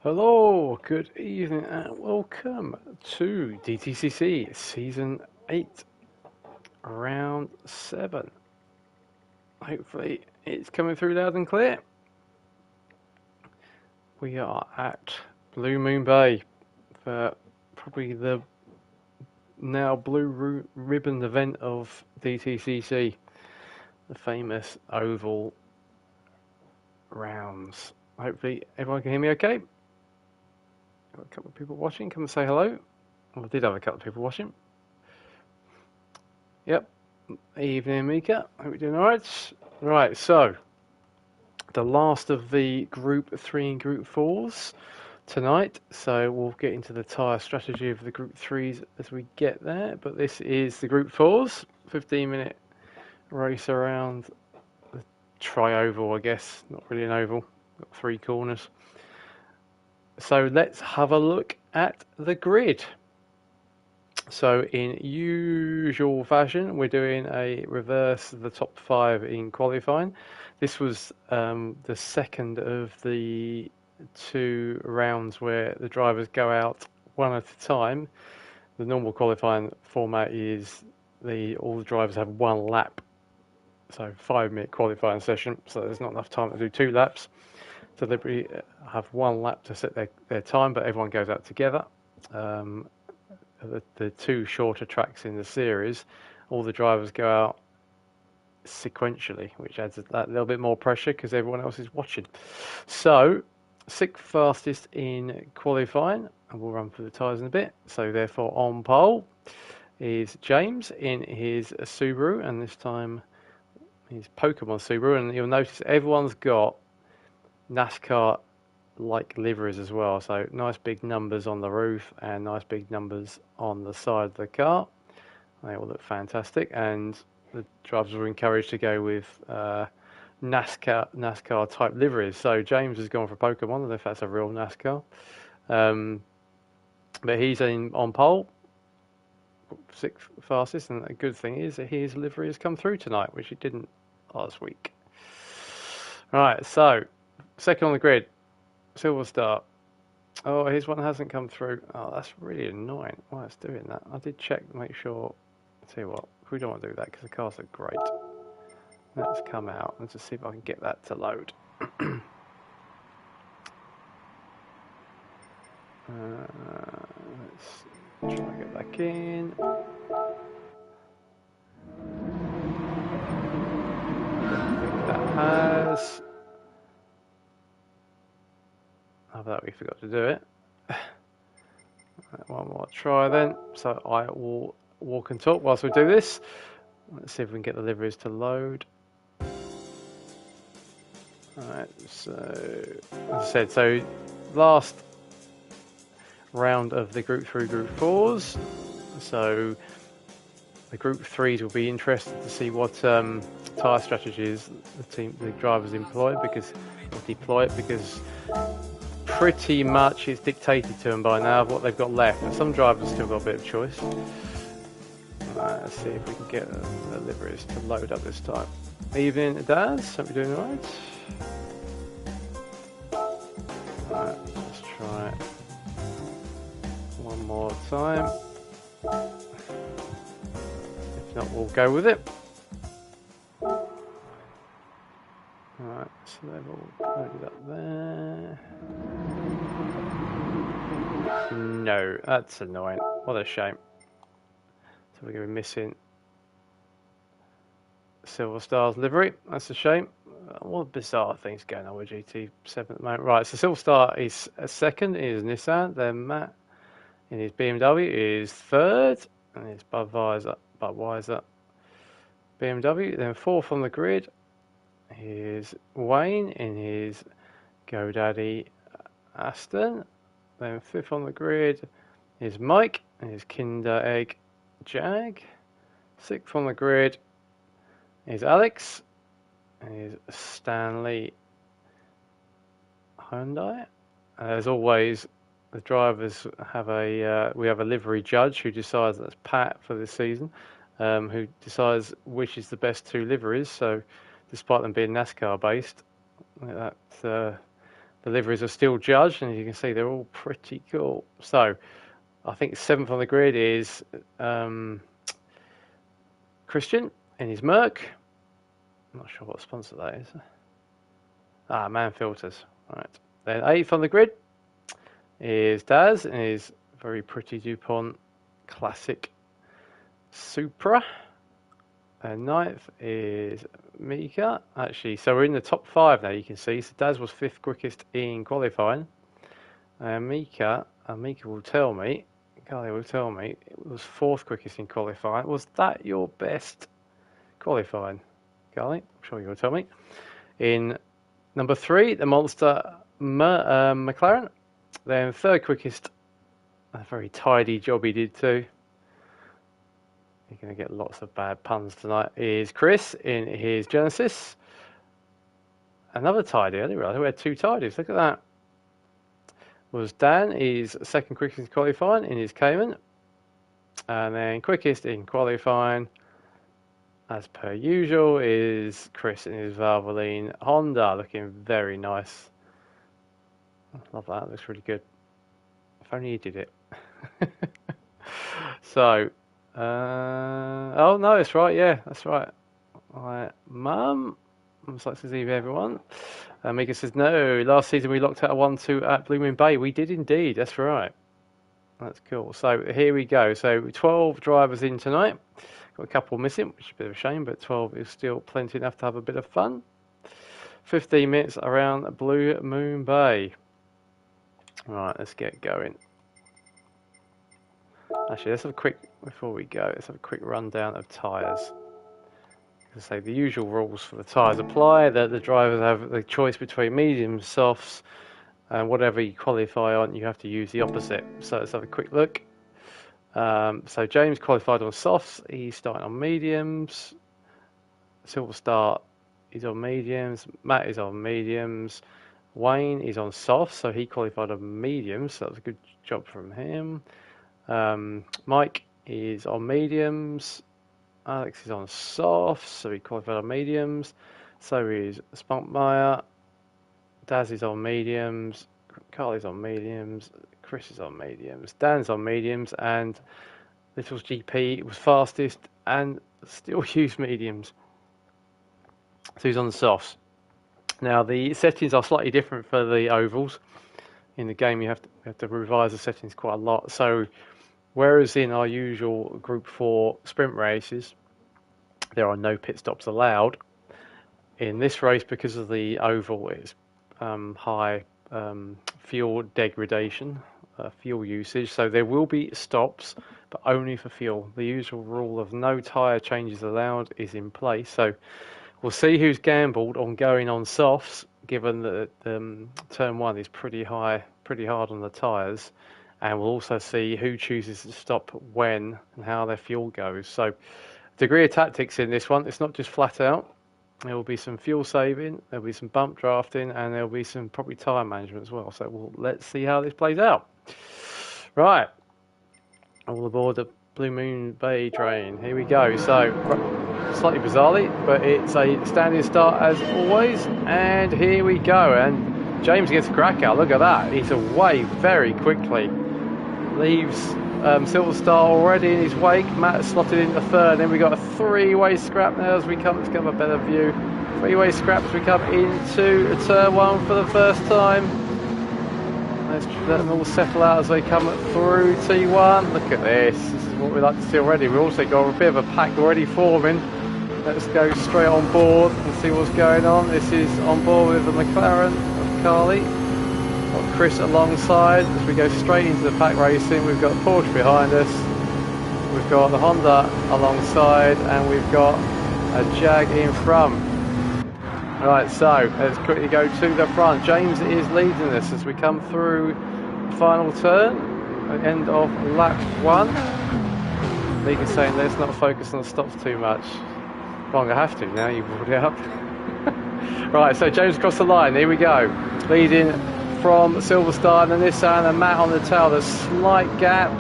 Hello, good evening, and welcome to DTCC Season 8, Round 7. Hopefully, it's coming through loud and clear. We are at Blue Moon Bay for probably the now blue ribbon event of DTCC, the famous oval rounds. Hopefully, everyone can hear me okay. Got a couple of people watching. Come and say hello. Well, I did have a couple of people watching. Yep. Evening, Mika. Hope you're doing alright. Right, so the last of the Group 3 and Group 4s tonight. So we'll get into the tyre strategy of the Group 3s as we get there. But this is the Group 4s. 15-minute race around the tri-oval, I guess. Not really an oval. Got 3 corners. So let's have a look at the grid. So in usual fashion, we're doing a reverse of the top 5 in qualifying. This was the second of the 2 rounds where the drivers go out one at a time. The normal qualifying format is all the drivers have 1 lap. So 5-minute qualifying session, so there's not enough time to do 2 laps. So they have 1 lap to set their time, but everyone goes out together. The 2 shorter tracks in the series, all the drivers go out sequentially, which adds that little bit more pressure because everyone else is watching. So 6th fastest in qualifying, and we'll run through the tyres in a bit. So therefore on pole is James in his Subaru, and this time his Pokemon Subaru, and you'll notice everyone's got NASCAR like liveries as well, so nice big numbers on the roof and nice big numbers on the side of the car. They all look fantastic, and the drivers were encouraged to go with NASCAR type liveries. So James has gone for Pokemon. I don't know if that's a real NASCAR, but he's on pole, 6th fastest, and the good thing is that his livery has come through tonight, which it didn't last week. Right, so second on the grid, Silver Star. Oh, his one hasn't come through. Oh, that's really annoying. Why it's doing that? I did check to make sure. I'll tell you what, we don't want to do that because the cars are great. Let's come out and just see if I can get that to load. Let's try and get back in. I don't think that has. How about we forgot to do it? One more try then. So I will walk and talk whilst we do this. Let's see if we can get the liveries to load. Alright, so as I said, so last round of the Group 3, Group 4s. So the Group 3s will be interested to see what tyre strategies the drivers deploy because pretty much it's dictated to them by now of what they've got left. And some drivers still got a bit of choice. Let's see if we can get the liveries to load up this time. Evening, Daz. Hope you're doing alright. Alright, let's try it one more time. If not, we'll go with it. Alright, so they've all loaded up there. No, that's annoying. What a shame. So we're going to be missing Silver Star's livery. That's a shame. What bizarre things going on with GT7 at the moment. Right, so Silver Star is second, is Nissan. Then Matt in his BMW is third, and his Budweiser BMW. Then fourth on the grid is Wayne in his GoDaddy Aston. Then fifth on the grid is Mike and his Kinder Egg Jag. Sixth on the grid is Alex and his Stanley Hyundai. As always, the drivers have we have a livery judge who decides, that's Pat for this season, who decides which is the best 2 liveries. So despite them being NASCAR based, that The liveries are still judged, and as you can see, they're all pretty cool. So I think 7th on the grid is Christian in his Merc. I'm not sure what sponsor that is. Man Filters. Right. Then 8th on the grid is Daz in his very pretty DuPont Classic Supra. And 9th is Mika. Actually, so we're in the top 5 now, you can see. So Daz was 5th quickest in qualifying. And Mika will tell me, Carly will tell me, it was 4th quickest in qualifying. Was that your best qualifying, Carly? I'm sure you'll tell me. In number 3, the Monster McLaren. Then 3rd quickest, a very tidy job he did too. You're going to get lots of bad puns tonight. Is Chris in his Genesis. Another tidy. I didn't realise we had 2 tidies. Look at that. Was Dan. He's 2nd quickest in qualifying in his Cayman. And then quickest in qualifying, as per usual, is Chris in his Valvoline Honda. Looking very nice. Love that. Looks really good. If only he did it. So, oh no, it's right. Yeah, that's right. All right, Mum. I'm just like to see everyone. Mika says no. Last season we locked out a 1-2 at Blue Moon Bay. We did indeed. That's right. That's cool. So here we go. So 12 drivers in tonight. Got a couple missing, which is a bit of a shame, but 12 is still plenty enough to have a bit of fun. 15 minutes around Blue Moon Bay. Right, let's get going. Actually, let's have a quick, before we go, let's have a quick rundown of tyres. As I say, the usual rules for the tyres apply, that the drivers have the choice between mediums, softs, and whatever you qualify on, you have to use the opposite. So let's have a quick look. So James qualified on softs, he's starting on mediums. Silver Star is on mediums, Matt is on mediums. Wayne is on softs, so he qualified on mediums, so that was a good job from him. Mike is on mediums. Alex is on softs, so he qualified on mediums. So is Spunkmeyer. Daz is on mediums. Carly's on mediums. Chris is on mediums. Dan's on mediums, and Little's GP was fastest and still used mediums. So he's on the softs. Now the settings are slightly different for the ovals. In the game, you have to revise the settings quite a lot. So whereas in our usual Group 4 sprint races, there are no pit stops allowed. In this race, because of the oval, it's high fuel degradation, fuel usage. So there will be stops, but only for fuel. The usual rule of no tyre changes allowed is in place. So we'll see who's gambled on going on softs, given that turn 1 is pretty hard on the tyres, and we'll also see who chooses to stop when and how their fuel goes. So degree of tactics in this one, it's not just flat out. There will be some fuel saving, there'll be some bump drafting, and there'll be some probably tyre management as well. So let's see how this plays out. Right, all aboard the Blue Moon Bay train. Here we go. So slightly bizarrely, but it's a standing start as always, and here we go. And James gets a crack out. Look at that, he's away very quickly. Leaves Silver Star already in his wake. Matt slotted into 3rd. Then we got a 3-way scrap now as we come to get a better view. 3-way scrap as we come into turn 1 for the first time. Let's let them all settle out as they come through T1. Look at this. This is what we like to see already. We've also got a bit of a pack already forming. Let's go straight on board and see what's going on. This is on board with the McLaren of Carly. Got Chris alongside as we go straight into the pack racing. We've got Porsche behind us. We've got the Honda alongside, and we've got a Jag in front. Right, so let's quickly go to the front. James is leading us as we come through the final turn, at the end of lap 1. League is saying let's not focus on the stops too much. Well, I'm going to have to now, you've brought it up. Right, so James across the line, here we go. Leading from Silver Star and the Nissan, and Matt on the tail. There's slight gap.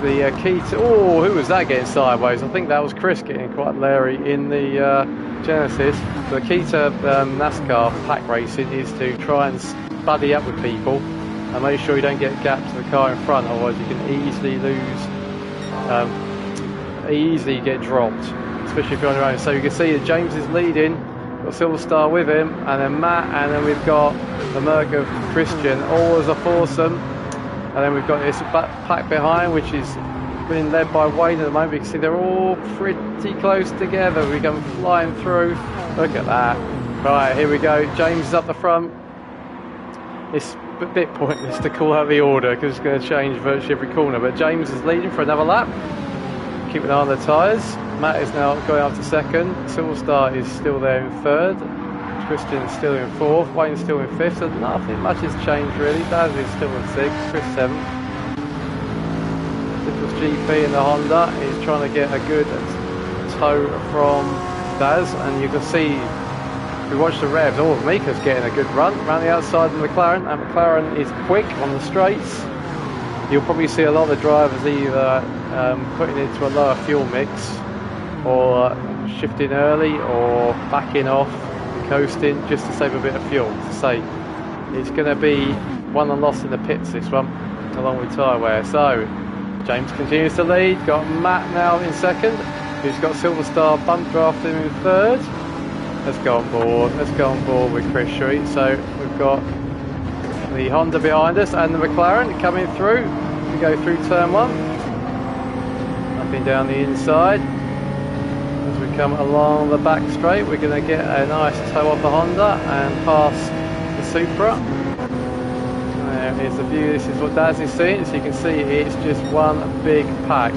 the key to... Oh, who was that getting sideways? I think that was Chris getting quite leery in the Genesis. The key to NASCAR pack racing is to try and buddy up with people and make sure you don't get gapped to the car in front, otherwise you can easily lose, easily get dropped, especially if you're on your own. So you can see that James is leading, got Silver Star with him, and then Matt, and then we've got the Merc of Christian, all as a foursome. And then we've got this pack behind, which is being led by Wayne at the moment. You can see they're all pretty close together. We come flying through. Look at that. Right, here we go. James is up the front. It's a bit pointless to call out the order because it's going to change virtually every corner. But James is leading for another lap. Keep an eye on the tyres. Matt is now going up to second. Silver Star is still there in third. Christian's still in fourth, Wayne's still in fifth, so nothing much has changed really. Daz is still in sixth, Chris seventh. This was GP in the Honda. He's trying to get a good tow from Daz, and you can see, if you watch the revs, Mika's getting a good run around the outside of the McLaren, and McLaren is quick on the straights. You'll probably see a lot of the drivers either putting it into a lower fuel mix, or shifting early, or backing off, coasting just to save a bit of fuel. To say it's going to be won and lost in the pits, this one, along with tyre wear. So James continues to lead. Got Matt now in second, who's got Silver Star bump drafting in third. Let's go on board. Let's go on board with Chris Street. So we've got the Honda behind us and the McLaren coming through. We go through turn one, up and down the inside. As we come along the back straight, we're going to get a nice tow off the Honda and pass the Supra. There is the view. This is what Daz is seeing. So you can see it's just one big pack.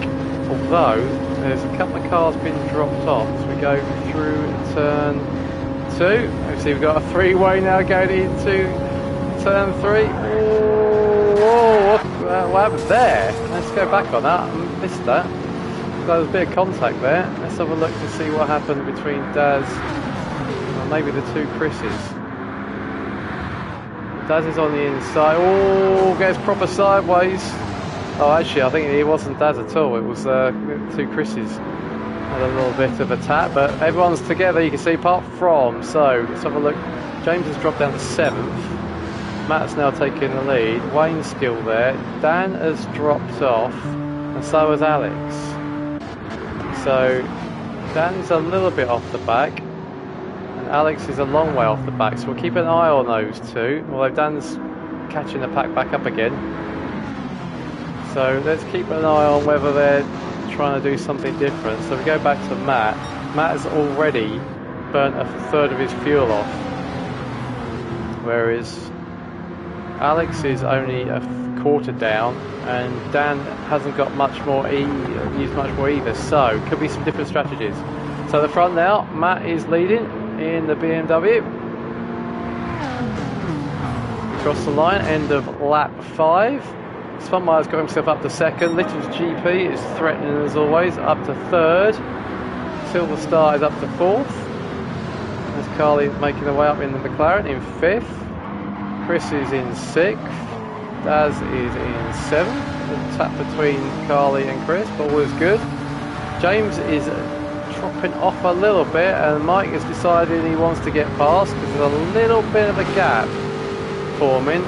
Although there's a couple of cars being dropped off as we go through turn two. You see we've got a three-way now going into turn three. Oh, what happened there? Let's go back on that. I missed that. There was a bit of contact there. Let's have a look to see what happened between Daz and maybe the two Chris's. Daz is on the inside. Oh, goes proper sideways. Oh, actually, I think it wasn't Daz at all. It was two Chris's. Had a little bit of a tap, but everyone's together. You can see, apart from. So let's have a look. James has dropped down to seventh. Matt's now taking the lead. Wayne's still there. Dan has dropped off, and so has Alex. So Dan's a little bit off the back and Alex is a long way off the back, so we'll keep an eye on those two, although Dan's catching the pack back up again. So let's keep an eye on whether they're trying to do something different. So we go back to Matt. Matt has already burnt a third of his fuel off, whereas Alex is only a quarter down, and Dan hasn't got much more used much more either, so could be some different strategies. So the front now, Matt is leading in the BMW. Across the line, end of lap 5. Spunmire's got himself up to second. Little's GP is threatening as always, up to third. Silver Star is up to fourth. There's Carly making her way up in the McLaren in fifth. Chris is in sixth. Daz is in seventh. A tap between Carly and Chris, but all is good. James is dropping off a little bit, and Mike has decided he wants to get past because there's a little bit of a gap forming,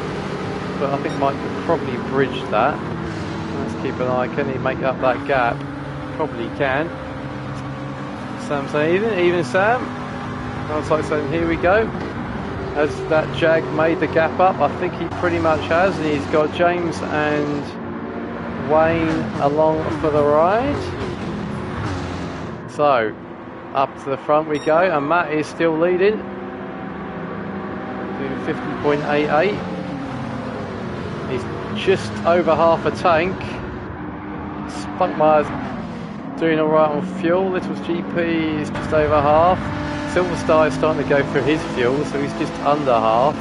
but I think Mike could probably bridge that. Let's keep an eye. Can he make up that gap? Probably can. Sam saying even Sam. Looks like saying here we go. Has that Jag made the gap up? I think he pretty much has, and he's got James and Wayne along for the ride. So up to the front we go, and Matt is still leading, doing 50.88. He's just over half a tank. Spunkmire's doing alright on fuel. Little's GP is just over half. Silver Star is starting to go through his fuel, so he's just under half.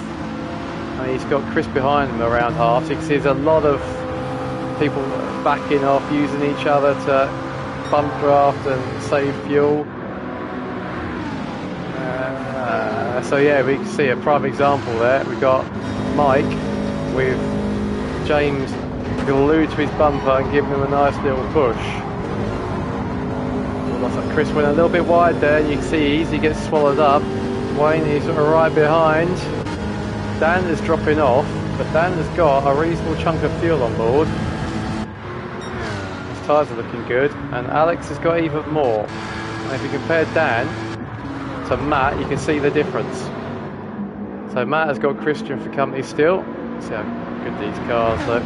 And he's got Chris behind him around half. So you can see there's a lot of people backing off, using each other to bump draft and save fuel. So yeah, we can see a prime example there. We've got Mike with James glued to his bumper and giving him a nice little push. Looks like Chris went a little bit wide there. You can see he gets swallowed up. Wayne is right behind. Dan is dropping off, but Dan has got a reasonable chunk of fuel on board. His tyres are looking good, and Alex has got even more. And if you compare Dan to Matt, you can see the difference. So Matt has got Christian for company still. See how good these cars look.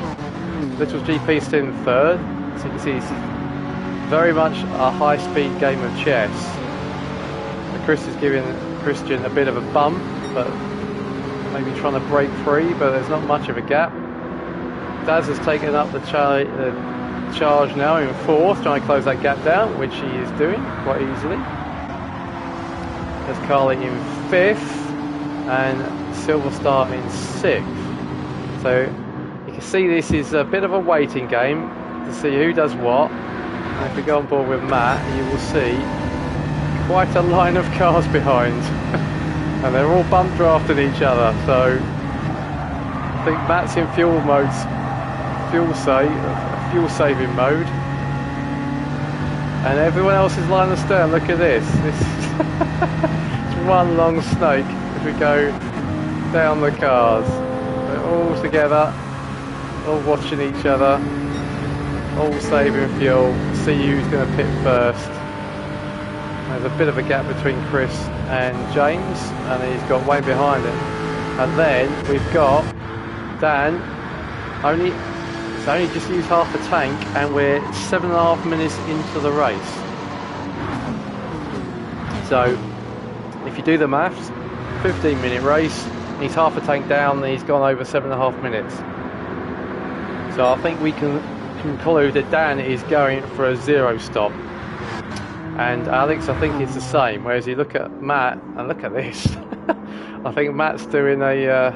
Little GP still in third. So you can see it's very much a high-speed game of chess. So Chris is giving Christian a bit of a bump, but maybe trying to break free, but there's not much of a gap. Daz has taken up the charge now in fourth, trying to close that gap down, which he is doing quite easily. There's Carly in fifth, and Silver Star in sixth. So you can see this is a bit of a waiting game to see who does what. And if we go on board with Matt, you will see quite a line of cars behind. And they're all bump drafting each other. So I think Matt's in fuel saving mode. And everyone else is lying astern. Look at this. It's one long snake if we go down the cars. They're all together, all watching each other, all saving fuel. See who's going to pit first. There's a bit of a gap between Chris and James, and he's got Wayne behind him. And then we've got Dan. It's only just used half a tank, and we're 7.5 minutes into the race. So if you do the maths, 15-minute race, he's half a tank down, and he's gone over 7.5 minutes. So I think we can conclude that Dan is going for a zero stop. And Alex, I think, is the same. Whereas you look at Matt, and look at this. I think Matt's doing a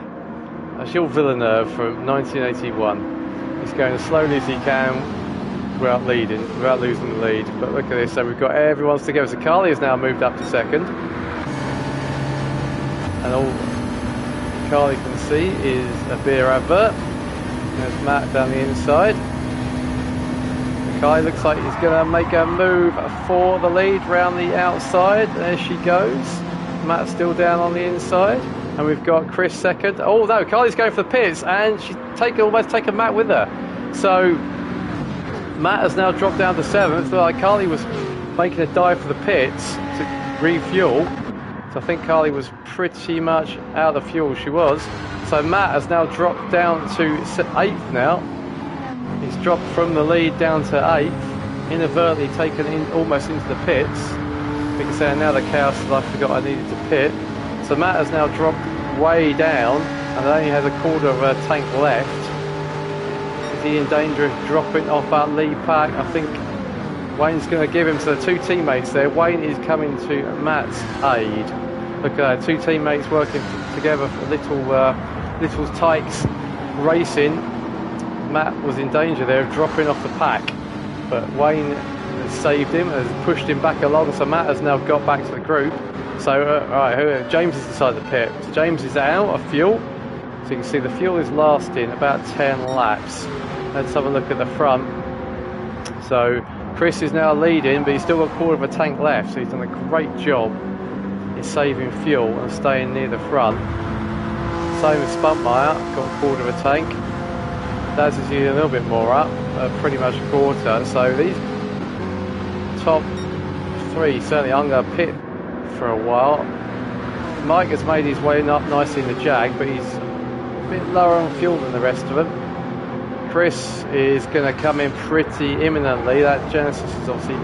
Gilles Villeneuve from 1981. He's going as slowly as he can without losing the lead. But look at this. So we've got everyone's together. So Carly has now moved up to second. And all Carly can see is a beer advert. There's Matt down the inside. Carly looks like he's going to make a move for the lead round the outside. There she goes. Matt's still down on the inside. And we've got Chris second. Oh no, Carly's going for the pits, and she's almost taken Matt with her. So Matt has now dropped down to seventh. Like Carly was making a dive for the pits to refuel. So I think Carly was pretty much out of fuel. She was. So Matt has now dropped down to eighth now. He's dropped from the lead down to eighth, inadvertently taken in almost into the pits. We can say now the chaos is I forgot I needed to pit. So Matt has now dropped way down and only has a quarter of a tank left. Is he in danger of dropping off that lead pack? I think Wayne's going to give him to the two teammates there. Wayne is coming to Matt's aid. Look at that, two teammates working together for little tykes racing. Matt was in danger there of dropping off the pack, but Wayne has saved him, has pushed him back along, so Matt has now got back to the group. So right, James has decided to pit. So James is out of fuel, so you can see the fuel is lasting about 10 laps. Let's have a look at the front. So Chris is now leading, but he's still got a quarter of a tank left, so he's done a great job in saving fuel and staying near the front. Same as Spuntmeyer, got a quarter of a tank. Daz is using a little bit more up, pretty much a quarter. So these top three certainly aren't going to pit for a while. Mike has made his way up nicely in the Jag, but he's a bit lower on fuel than the rest of them. Chris is going to come in pretty imminently. That Genesis has obviously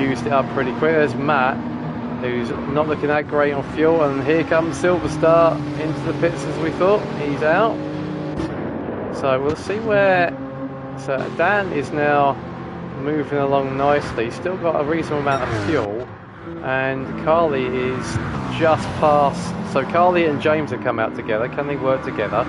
used it up pretty quick. There's Matt, who's not looking that great on fuel, and here comes Silver Star into the pits as we thought. He's out. So we'll see where. So Dan is now moving along nicely. He's still got a reasonable amount of fuel, and Carly is just past. So Carly and James have come out together. Can they work together?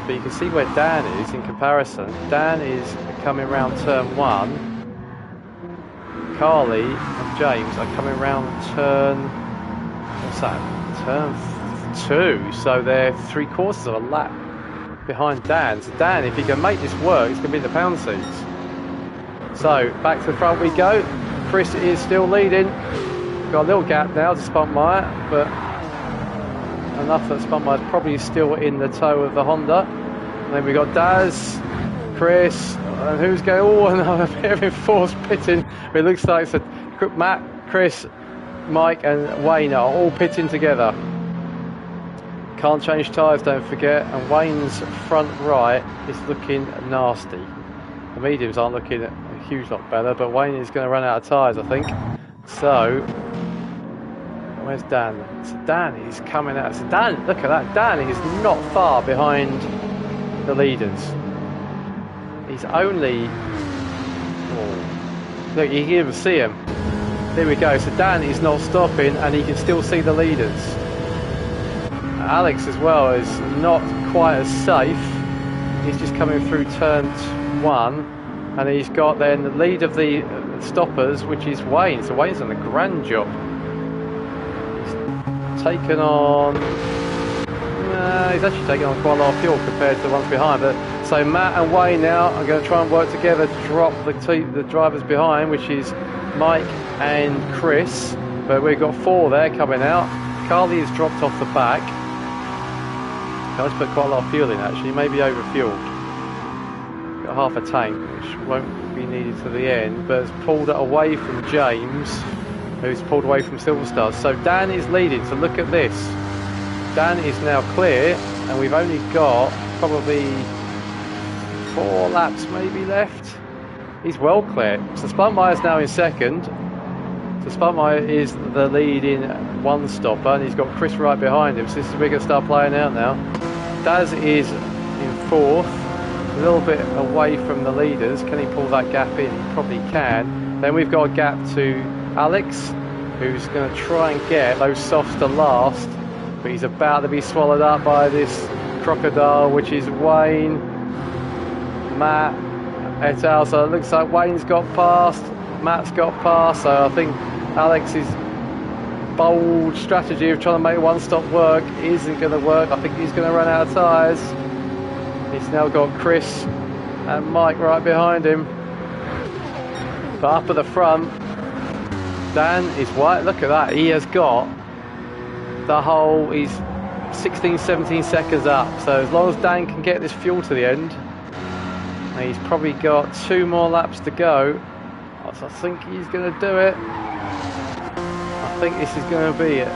But you can see where Dan is in comparison. Dan is coming around turn 1. Carly and James are coming around turn. What's that? Turn 2. So they're 3/4 of a lap behind Dan. So Dan, if he can make this work, it's going to be the pound seats. So back to the front we go. Chris is still leading. Got a little gap now to Spunkmeyer, but enough that Spunkmeyer's probably still in the toe of the Honda. And then we got Daz, Chris, and who's going? Oh, another bit of enforced pitting. It looks like it's a Matt, Chris, Mike, and Wayne are all pitting together. Can't change tyres, don't forget. And Wayne's front right is looking nasty. The mediums aren't looking a huge lot better, but Wayne is going to run out of tyres, I think. So, where's Dan? So Dan is coming out. So Dan, look at that. Dan is not far behind the leaders. He's only... Oh, look, you can even see him. There we go. So Dan is not stopping, and he can still see the leaders. Alex as well is not quite as safe. He's just coming through turn 1, and he's got then the lead of the stoppers, which is Wayne. So Wayne's done a grand job. He's taken on... he's actually taken on quite a lot of fuel compared to the ones behind. But so Matt and Wayne now are going to try and work together to drop the drivers behind, which is Mike and Chris. But we've got 4 there coming out. Carly has dropped off the back. Carly's put quite a lot of fuel in actually, maybe over fueled. Got half a tank, which won't be needed to the end, but it's pulled it away from James, who's pulled away from Silver Stars. So Dan is leading, so look at this. Dan is now clear, and we've only got probably 4 laps maybe left. He's well clear. So Spunkmeyer's now in second. So Spunkmeyer is the lead in one stopper, and he's got Chris right behind him. So this is we're going to start playing out now. Daz is in 4th, a little bit away from the leaders. Can he pull that gap in? He probably can. Then we've got a gap to Alex, who's going to try and get those softs to last, but he's about to be swallowed up by this crocodile, which is Wayne, Matt, et al. So it looks like Wayne's got past, Matt's got past, so I think Alex's bold strategy of trying to make one stop work isn't going to work. I think he's going to run out of tyres. He's now got Chris and Mike right behind him. But up at the front, Dan is white. Look at that. He has got the whole, he's 16, 17 seconds up. So as long as Dan can get this fuel to the end, and he's probably got 2 more laps to go. I think he's going to do it. I think this is going to be it.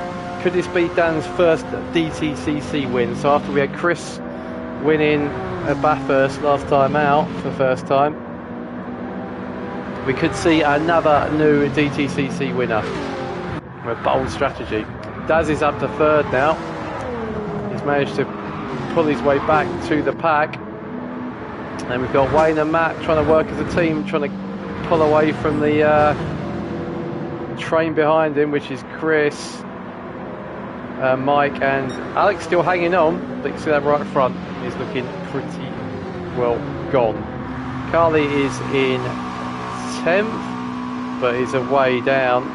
Could this be Dan's first DTCC win? So after we had Chris winning at Bathurst last time out for the first time, we could see another new DTCC winner. A bold strategy. Daz is up to 3rd now. He's managed to pull his way back to the pack. And we've got Wayne and Matt trying to work as a team, trying to pull away from the train behind him, which is Chris, Mike and Alex still hanging on, but you see that right front is looking pretty well gone. Carly is in 10th, but is away down.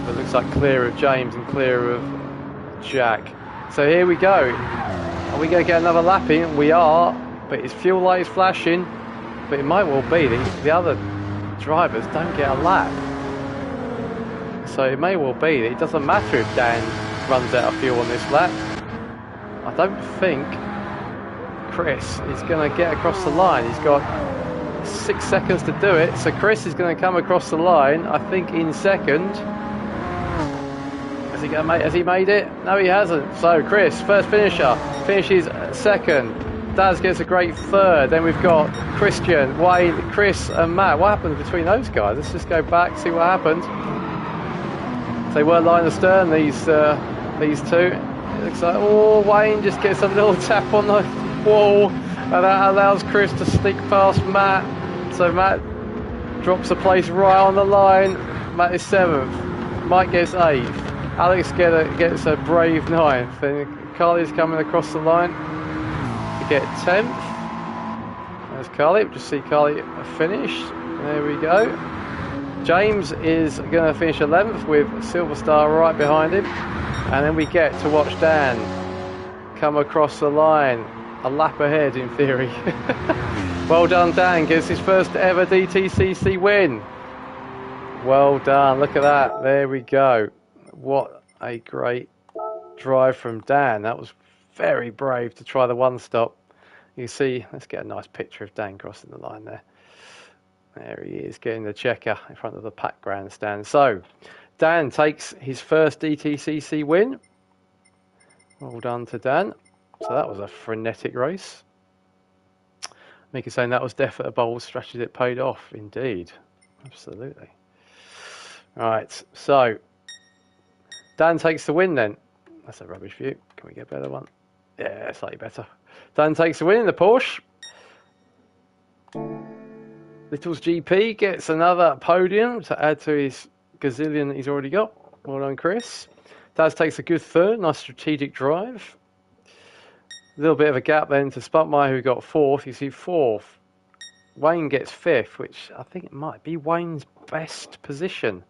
It looks like clear of James and clear of Jack. So here we go. Are we going to get another lap in? We are, but his fuel light is flashing. But it might well be that the other drivers don't get a lap. So it may well be that it doesn't matter if Dan runs out of fuel on this lap. I don't think Chris is going to get across the line. He's got 6 seconds to do it. So Chris is going to come across the line, I think, in second. Has he made it? No, he hasn't. So Chris, first finisher, finishes second. Daz gets a great 3rd. Then we've got Christian, Wayne, Chris and Matt. What happened between those guys? Let's just go back, see what happened. They were line astern, these 2. It looks like, oh, Wayne just gets a little tap on the wall, and that allows Chris to sneak past Matt. So Matt drops a place right on the line. Matt is 7th. Mike gets 8th. Alex gets a brave 9th. And Carly's coming across the line to get 10th. There's Carly. Just see Carly finish. There we go. James is going to finish 11th with Silver Star right behind him. And then we get to watch Dan come across the line. a lap ahead in theory. Well done, Dan. Gets his first ever DTCC win. Well done. Look at that. There we go. What a great drive from Dan. That was very brave to try the one stop. You see, let's get a nice picture of Dan crossing the line there. There he is, getting the checker in front of the pack grandstand. So, Dan takes his first DTCC win. Well done to Dan. So that was a frenetic race. Mika saying that was definitely a bold strategy that paid off. Indeed. Absolutely. Right, so Dan takes the win then. That's a rubbish view. Can we get a better one? Yeah, slightly better. Dan takes the win in the Porsche. Little's GP gets another podium to add to his gazillion that he's already got. Well done, Chris. Daz takes a good third. Nice strategic drive. A little bit of a gap then to Spuntmeyer, who got fourth. You see fourth. Wayne gets fifth, which I think it might be Wayne's best position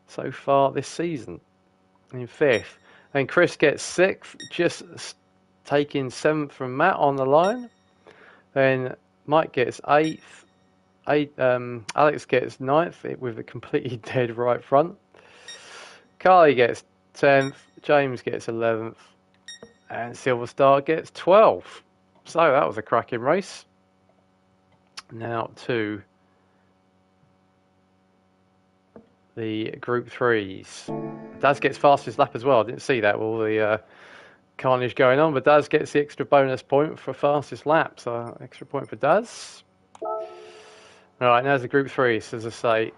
so far this season, in fifth. And Chris gets sixth, just taking seventh from Matt on the line. Then Mike gets eighth. Alex gets ninth with a completely dead right front. Carly gets 10th. James gets 11th. And Silver Star gets 12th. So that was a cracking race. Now to the Group 3s. Daz gets fastest lap as well. I didn't see that with all the carnage going on, but Daz gets the extra bonus point for fastest lap. So extra point for Daz. Alright, now the Group 3s. As I say,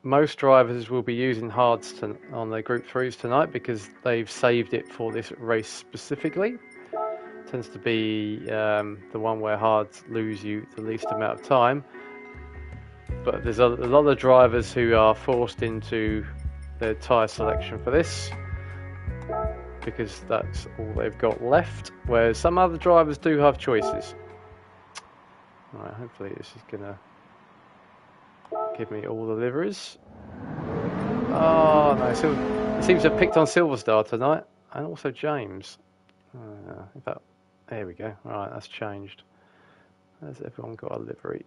most drivers will be using hards on their Group 3s tonight because they've saved it for this race specifically. Tends to be the one where hards lose you the least amount of time. But there's a lot of drivers who are forced into their tyre selection for this because that's all they've got left, whereas some other drivers do have choices. Alright, hopefully this is going to give me all the liveries. Oh no, it seems to have picked on Silver Star tonight, and also James. In fact, there we go. Alright, that's changed. Has everyone got a livery?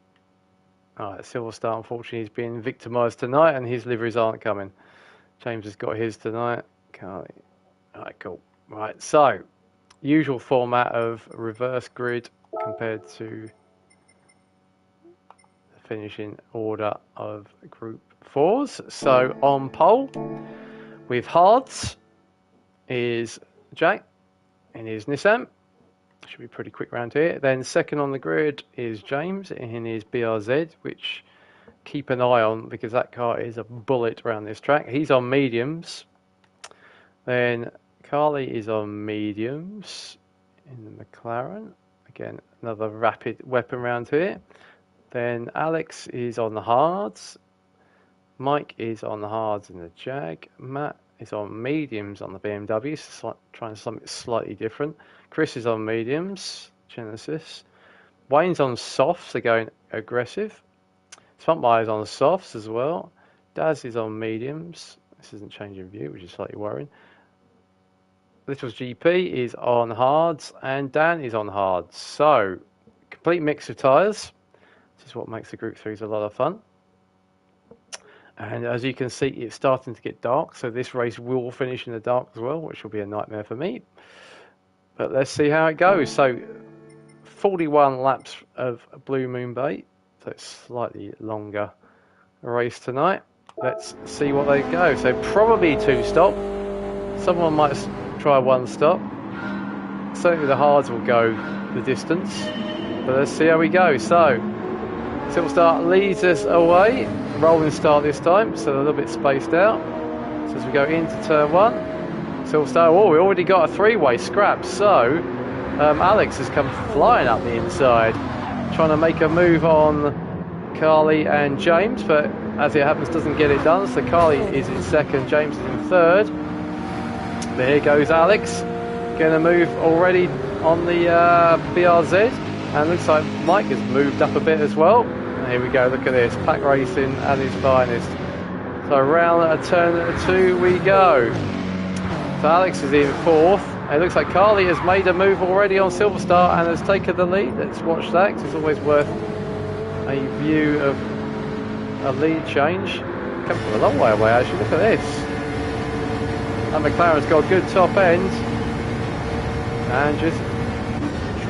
Alright, Silver Star unfortunately is being victimised tonight, and his liveries aren't coming. James has got his tonight. Alright, cool. Right, so usual format of reverse grid compared to the finishing order of Group 4s. So on pole with hards is Jack in his Nissan. Should be pretty quick round here. Then second on the grid is James in his BRZ, which keep an eye on because that car is a bullet around this track. He's on mediums. Then Carly is on mediums in the McLaren. Again, another rapid weapon round here. Then Alex is on the hards. Mike is on the hards in the Jag. Matt is on mediums on the BMW, so trying something slightly different. Chris is on mediums, Genesis. Wayne's on softs, they're going aggressive. Spuntmeyer is on softs as well. Daz is on mediums. This isn't changing view, which is slightly worrying. Little's GP is on hards, and Dan is on hards. So, complete mix of tyres. This is what makes the Group 3s a lot of fun. And as you can see, it's starting to get dark, so this race will finish in the dark as well, which will be a nightmare for me. But let's see how it goes. So, 41 laps of Blue Moon Bay, so it's slightly longer race tonight. Let's see what they go. So, probably 2-stop. Someone might try 1-stop. Certainly the hards will go the distance. But let's see how we go. So, Silver Star leads us away. Rolling start this time, so a little bit spaced out. So as we go into turn 1, Silver Star, oh, we already got a 3-way scrap. So Alex has come flying up the inside, trying to make a move on Carly and James, but as it happens doesn't get it done. So Carly is in second, James is in third. But here goes Alex, going to move already on the BRZ, and looks like Mike has moved up a bit as well. Here we go, look at this, pack racing at its finest. So around a turn 2 we go. So Alex is in fourth, It looks like Carly has made a move already on Silver Star and has taken the lead. Let's watch that, because it's always worth a view of a lead change. Come from a long way away, actually. Look at this. And McLaren's got a good top end and just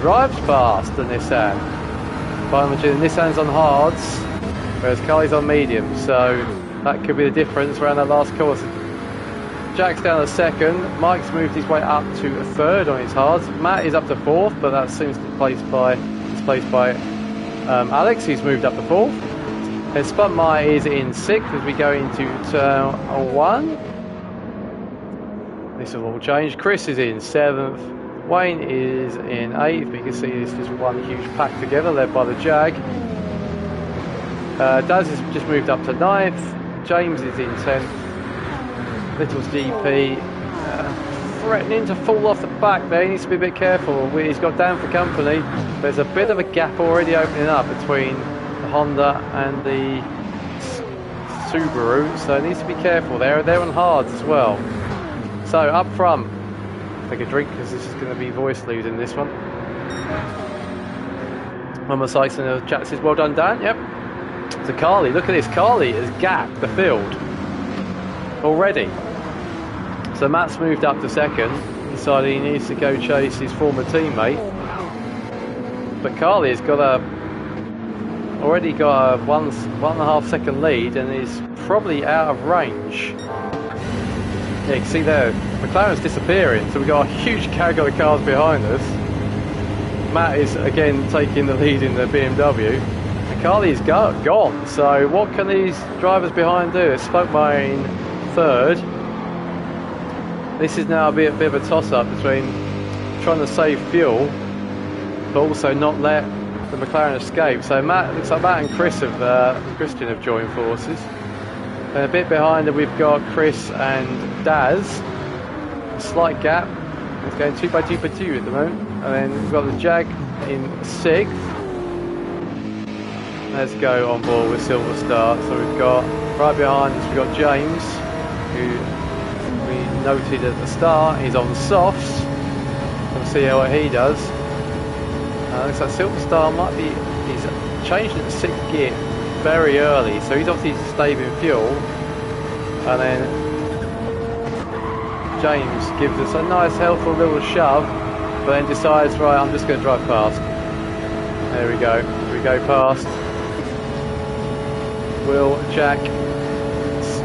drives past the Nissan. By the Nissan's on hards, whereas Carly's on medium, so that could be the difference around that last course. Jack's down to second. Mike's moved his way up to third on his hards. Matt is up to fourth, but that seems displaced by Alex, who's moved up to fourth. Then Sputmire is in sixth as we go into turn one. This will all change. Chris is in seventh. Wayne is in eighth. But you can see it's just one huge pack together, led by the Jag. Daz has just moved up to ninth. James is in 10th. Little's GP threatening to fall off the back there. He needs to be a bit careful. He's got down for company. There's a bit of a gap already opening up between the Honda and the Subaru, so he needs to be careful there. They're on hards as well. So up front, take a drink because this is going to be voice losing this one. Mama Sykes in the chat says, well done, Dan. Yep. So Carly, look at this. Carly has gapped the field already. So Matt's moved up to second, decided he needs to go chase his former teammate. But Carly has already got a 1.5 second lead and is probably out of range. Yeah, you can see there, McLaren's disappearing, so we've got a huge category of cars behind us. Matt is again taking the lead in the BMW. And Carly is gone, so what can these drivers behind do? Spokemire in third. This is now a bit of a toss-up between trying to save fuel, but also not let the McLaren escape. So looks like Matt and Christian have joined forces. And a bit behind them we've got Chris and Daz. A slight gap. It's going 2 by 2 by 2 at the moment. And then we've got the Jag in 6th. Let's go on board with Silver Star. So we've got, right behind us, we've got James, who we noted at the start. He's on softs. We'll see how he does. Looks like Silver Star he's changed it to 6th gear very early, so he's obviously saving fuel. And then James gives us a nice helpful little shove, but then decides, right, I'm just going to drive past. There we go. We go past. Will Jack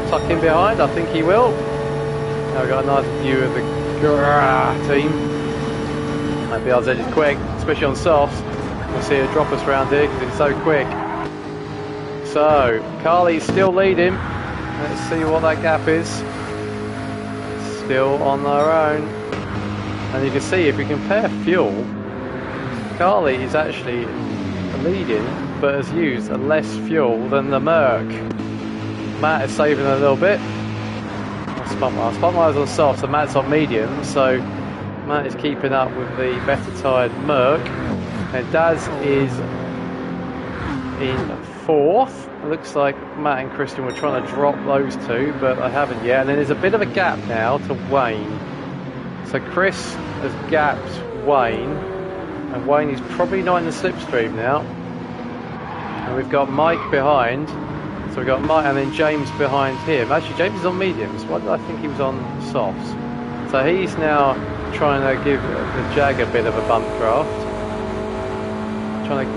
tuck in behind? I think he will. Now we've got a nice view of the team. Might be able to edge quick, especially on softs. We'll see her drop us around here because it's so quick. So Carly's still leading. Let's see what that gap is. Still on their own. And you can see if we compare fuel, Carly is actually leading but has used less fuel than the Merc. Matt is saving a little bit. Spotmire's on soft, so Matt's on medium, so Matt is keeping up with the better tired Merc. And Daz is in 4th. It looks like Matt and Christian were trying to drop those two, but they haven't yet. And then there's a bit of a gap now to Wayne. So Chris has gapped Wayne, and Wayne is probably not in the slipstream now. And we've got Mike behind. So we've got Mike and then James behind him. Actually, James is on mediums. Why did I think he was on softs? So he's now trying to give the Jag a bit of a bump draft. Trying to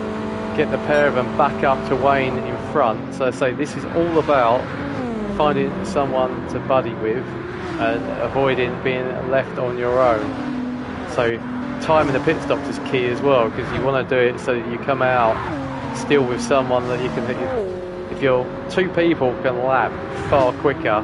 get the pair of them back up to Wayne in front. So I say this is all about finding someone to buddy with and avoiding being left on your own. So timing the pit stops is key as well, because you want to do it so that you come out still with someone that you can hit. If you're 2 people can lap far quicker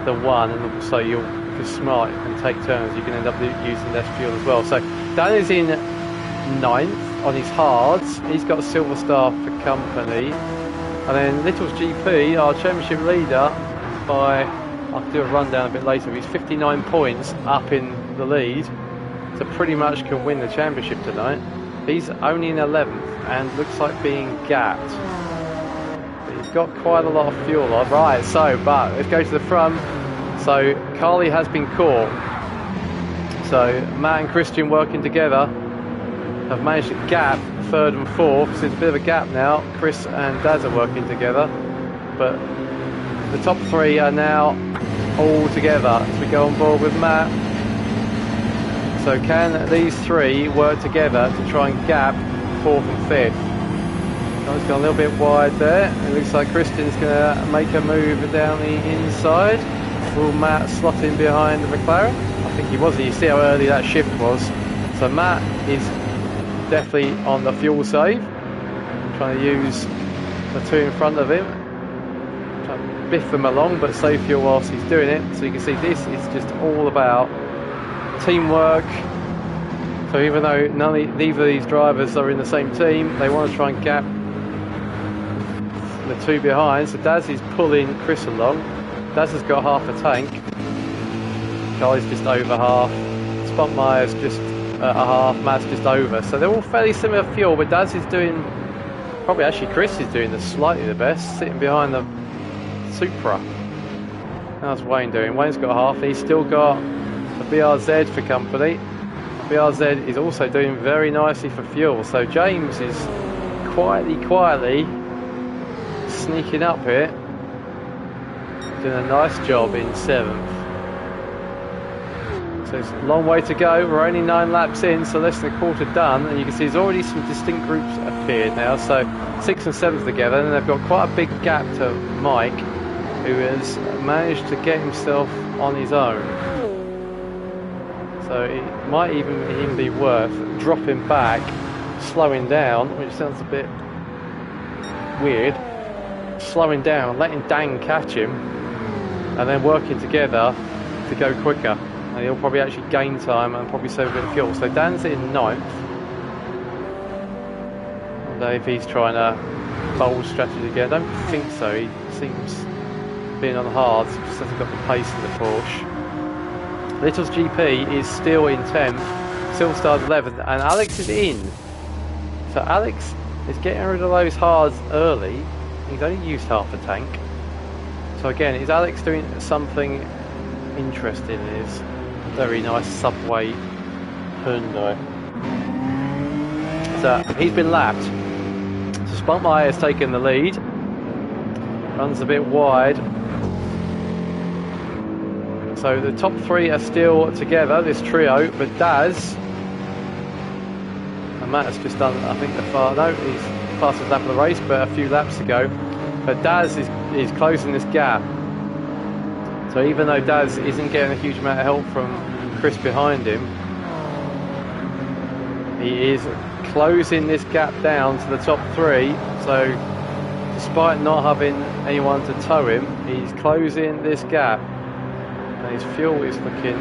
than one, and so you're smart and take turns, you can end up using less fuel as well. So Dan is in 9th on his hards. He's got a Silver Star for company. And then Little's GP, our championship leader, I'll do a rundown a bit later, he's 59 points up in the lead, so pretty much can win the championship tonight. He's only in 11th and looks like being gapped. But he's got quite a lot of fuel on. Right, so, but let's go to the front. So Carly has been caught. So Matt and Christian working together have managed to gap third and fourth. So it's a bit of a gap now. Chris and Daz are working together, but the top three are now all together as we go on board with Matt. So can these three work together to try and gap fourth and fifth? It's gone a little bit wide there. It looks like Christian's going to make a move down the inside. Will Matt slot in behind the McLaren? I think he was. You see how early that shift was. So Matt is definitely on the fuel save, trying to use the two in front of him, trying to biff them along but save fuel whilst he's doing it. So you can see this is just all about teamwork. So even though neither of these drivers are in the same team, they want to try and gap the two behind. So Daz is pulling Chris along. Daz has got half a tank. Charlie's just over half. Spuntmeyer's just a half. Matt's just over. So they're all fairly similar fuel, but Daz is doing, probably actually Chris is doing slightly the best, sitting behind the Supra. How's Wayne doing? Wayne's got half. He's still got the BRZ for company. BRZ is also doing very nicely for fuel. So James is quietly sneaking up here, doing a nice job in 7th. So it's a long way to go. We're only 9 laps in, so less than a quarter done, and you can see there's already some distinct groups appeared now. So 6th and 7th together, and they've got quite a big gap to Mike, who has managed to get himself on his own. So it might even be worth dropping back, slowing down, which sounds a bit weird, slowing down, letting Dan catch him, and then working together to go quicker. And he'll probably actually gain time and probably save a bit of fuel. So Dan's in 9th. Although if he's trying a bold strategy again, I don't think so. He seems being on the hards, just hasn't got the pace in the Porsche. Little's GP is still in 10th, Silverstars 11th, and Alex is in. So Alex is getting rid of those hards early. He's only used half a tank. So again, is Alex doing something interesting in his very nice subway Hyundai? So he's been lapped. So Spuntmeyer has taken the lead. Runs a bit wide. So the top three are still together, this trio, but Daz and Matt has just done, I think, he's fastest lap of the race, but a few laps ago. But Daz is closing this gap. So even though Daz isn't getting a huge amount of help from Chris behind him, he is closing this gap down to the top three. So despite not having anyone to tow him, he's closing this gap. And his fuel is looking,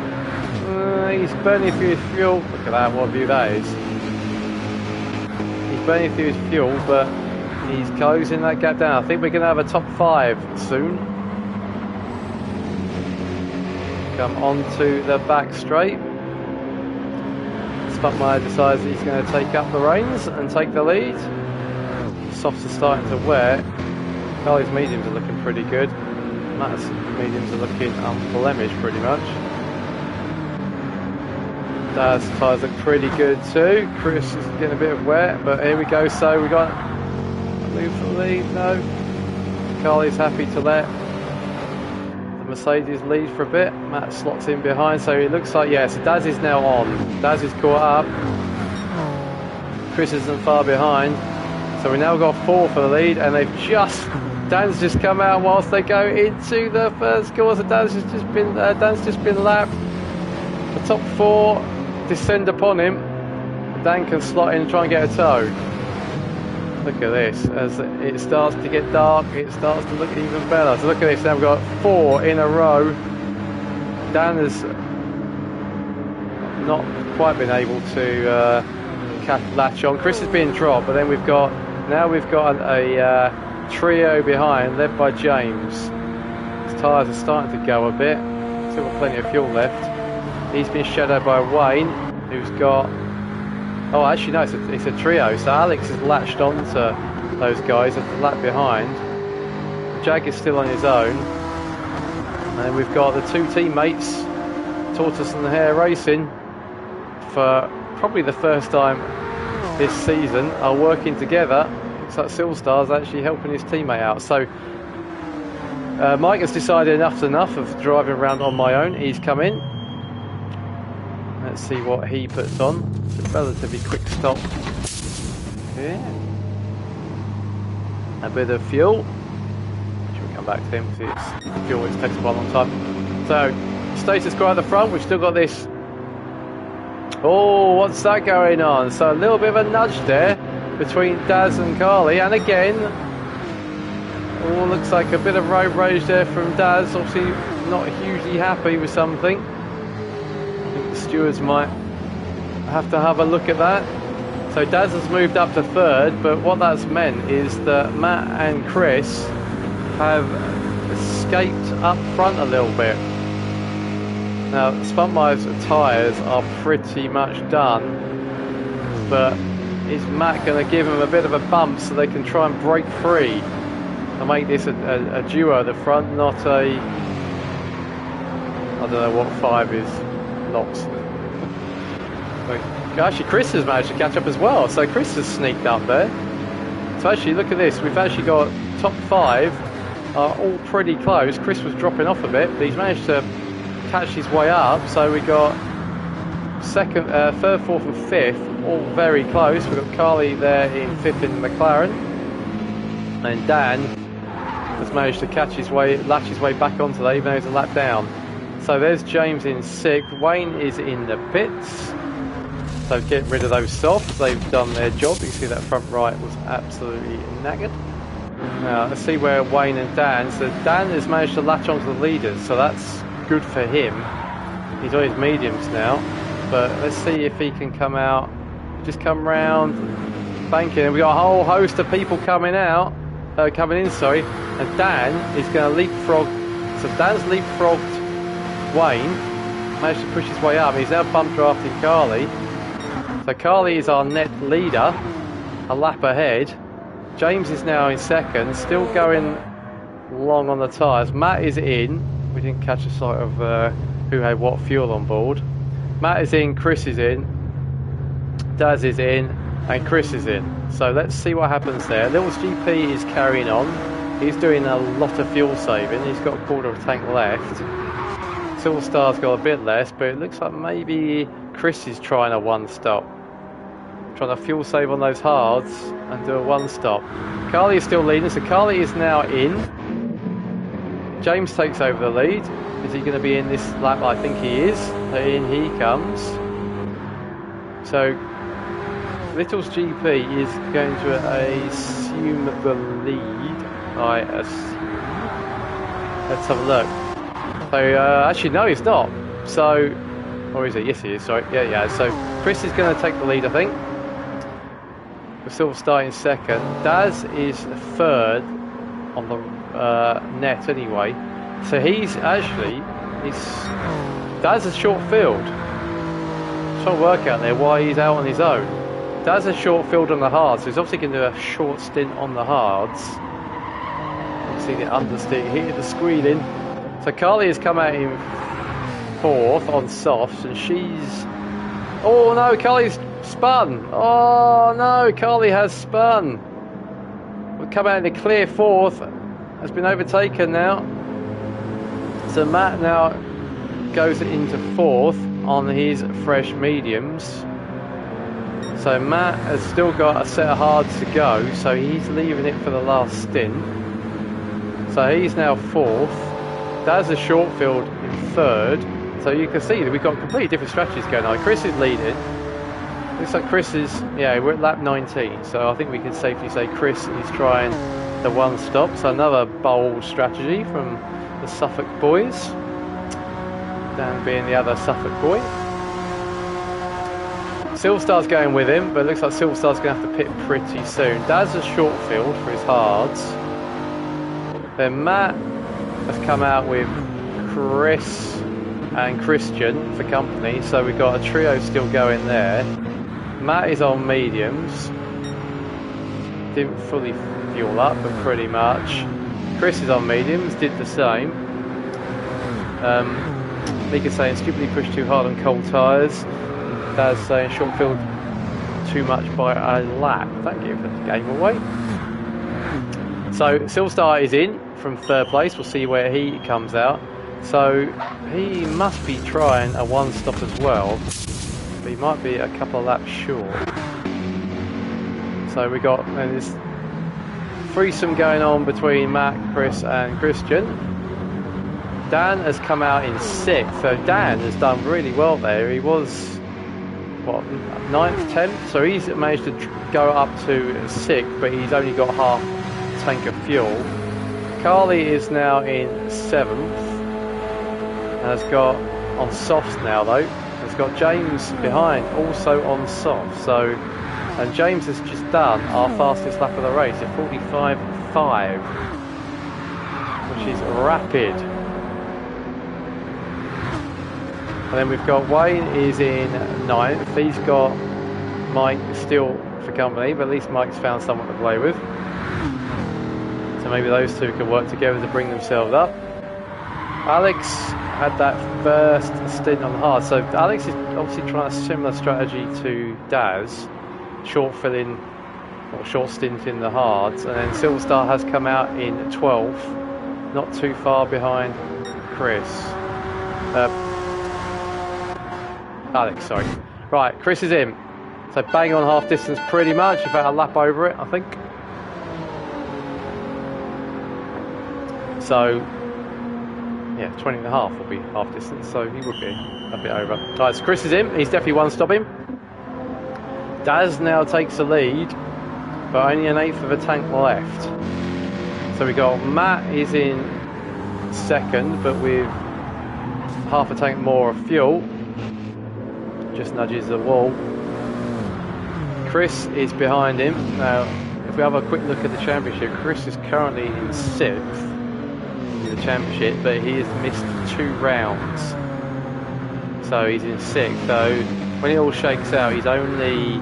he's burning through his fuel. Look at that, what a view that is. He's burning through his fuel, but he's closing that gap down. I think we're going to have a top 5 soon. Come onto the back straight. Spuntmeyer decides that he's going to take up the reins and take the lead. Softs are starting to wear. Carly's mediums are looking pretty good. Matt's mediums are looking unblemished pretty much. Daz's tyres look pretty good too. Chris is getting a bit of wear, but here we go. So we got a move for the lead. No. Carly's happy to let the Mercedes lead for a bit. Matt slots in behind, so it looks like, yeah, so Daz is now on. Daz is caught up. Chris isn't far behind. So we now got 4 for the lead, and Dan's just come out whilst they go into the first course. Dan's just been lapped. The top 4 descend upon him. Dan can slot in and try and get a tow. Look at this, as it starts to get dark, it starts to look even better. So look at this, now we've got 4 in a row. Dan has not quite been able to latch on. Chris is being dropped, but then we've got a trio behind, led by James. His tyres are starting to go a bit. Still got plenty of fuel left. He's been shadowed by Wayne, who's got... Oh, actually, no, it's a trio. So Alex has latched on to those guys at the lap behind. Jag is still on his own. And then we've got the 2 teammates, Tortoise and the Hare Racing, for probably the first time this season, are working together. Looks like Silstar's actually helping his teammate out. So Mike has decided enough's enough of driving around on my own. He's come in. Let's see what he puts on. It's a relatively quick stop here. A bit of fuel. Should we come back to him because it's fuel, it takes quite a long time. So status quo at the front. We've still got this. Oh, what's that going on? So a little bit of a nudge there between Daz and Carly, and again, oh, looks like a bit of road rage there from Daz. Obviously not hugely happy with something. I think the stewards might have to have a look at that. So Daz has moved up to third, but what that's meant is that Matt and Chris have escaped up front a little bit. Now, Spuntmire's tyres are pretty much done, but is Matt going to give them a bit of a bump so they can try and break free and make this a duo at the front, not a, I don't know what 5 is, lots. Actually, Chris has managed to catch up as well, so Chris has sneaked up there. So actually, look at this, we've actually got top 5 are all pretty close. Chris was dropping off a bit, but he's managed to catch his way up, so we got second, third, fourth and fifth all very close. We've got Carly there in 5th in the McLaren, and Dan has managed to latch his way back onto that even though he's a lap down. So there's James in 6th, Wayne is in the pits, so get rid of those softs, they've done their job. You can see that front right was absolutely knackered. Now let's see where Wayne and Dan, so Dan has managed to latch onto the leaders, so that's good for him. He's on his mediums now, but let's see if he can come out, just come round banking, and we've got a whole host of people coming out, coming in, sorry, and Dan is going to leapfrog. So Dan's leapfrogged Wayne, managed to push his way up. He's now bump drafting Carly, so Carly is our net leader, a lap ahead. James is now in 2nd, still going long on the tyres. Matt is in. We didn't catch a sight of who had what fuel on board. Matt is in, Chris is in, Daz is in, and Chris is in. So let's see what happens there. Little's GP is carrying on. He's doing a lot of fuel saving. He's got a quarter of a tank left. Silverstar's got a bit less, but it looks like maybe Chris is trying a one-stop. Trying to fuel save on those hards and do a one-stop. Carly is still leading, so Carly is now in. James takes over the lead. Is he going to be in this lap? I think he is. In he comes. So Little's GP is going to assume the lead, I assume. Let's have a look. So actually no, he's not. So, or is he? Yes he is, sorry. Yeah. So Chris is going to take the lead, I think. We're still starting 2nd. Daz is 3rd on the net anyway, so he's Daz a short field. Trying to work out there why he's out on his own. Daz a short field on the hards, so he's obviously going to do a short stint on the hards. See the understeer here, the squealing. So Carly has come out in 4th on softs, and she's, oh no, Carly's spun. Oh no, Carly has spun. We'll come out in the clear 4th. Has been overtaken now. So Matt now goes into 4th on his fresh mediums. So Matt has still got a set of hards to go, so he's leaving it for the last stint. So he's now 4th. That's a short field in 3rd. So you can see that we've got completely different strategies going on. Chris is leading. Looks like Chris is, yeah, we're at lap 19. So I think we can safely say Chris is trying the one stop. So another bold strategy from the Suffolk boys. Dan being the other Suffolk boy. Silverstar's going with him, but it looks like Silverstar's going to have to pit pretty soon. Dad's a short field for his hards. Then Matt has come out with Chris and Christian for company, so we've got a trio still going there. Matt is on mediums. Didn't fully fuel up, but pretty much. Chris is on mediums, did the same. Mika's saying stupidly pushed too hard on cold tyres. Daz saying short field too much by a lap. Don't give the game away. So Silverstar is in from third place. We'll see where he comes out. So he must be trying a one stop as well, but he might be a couple of laps short. So we got, and this threesome going on between Matt, Chris and Christian. Dan has come out in 6th, so Dan has done really well there. He was, what, 9th, 10th? So he's managed to go up to 6th, but he's only got half a tank of fuel. Carly is now in 7th, and has got on softs now though. Has got James behind, also on soft. So, and James has just done our fastest lap of the race at 45.5, which is rapid. And then we've got Wayne is in 9th. He's got Mike still for company, but at least Mike's found someone to play with. So maybe those two can work together to bring themselves up. Alex had that first stint on hard. So Alex is obviously trying a similar strategy to Daz. Short filling, or short stint in the hards. And then Silverstar has come out in 12th. Not too far behind Chris. Alex, sorry. Right, Chris is in. So bang on half distance pretty much, about a lap over it, I think. So, yeah, 20 and a half will be half distance, so he would be a bit over. Right, so Chris is in. He's definitely one stopping. Daz now takes the lead, but only an 1/8 of a tank left. So we got Matt is in 2nd, but with half a tank more of fuel. Just nudges the wall. Chris is behind him. Now, if we have a quick look at the championship, Chris is currently in 6th in the championship, but he has missed 2 rounds. So he's in 6th. So when it all shakes out, he's only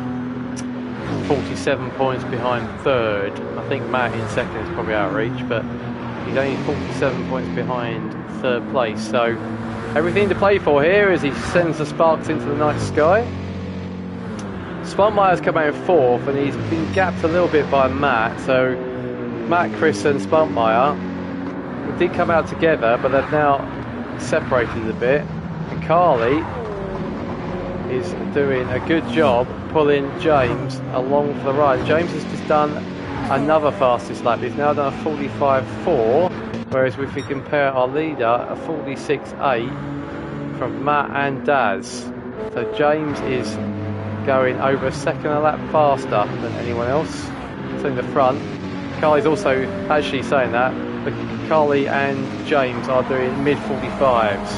47 points behind 3rd. I think Matt in 2nd is probably out of reach, but he's only 47 points behind 3rd place. So everything to play for here as he sends the sparks into the night sky. Spuntmeyer's come out in 4th, and he's been gapped a little bit by Matt. So Matt, Chris and Spuntmeyer did come out together, but they've now separated a bit. And Carly is doing a good job pulling James along for the ride. James has just done another fastest lap. He's now done a 45.4. Whereas if we compare our leader, a 46.8 from Matt and Daz. So James is going over a second a lap faster than anyone else. So in the front. Carly's also actually saying that, but Carly and James are doing mid-45s.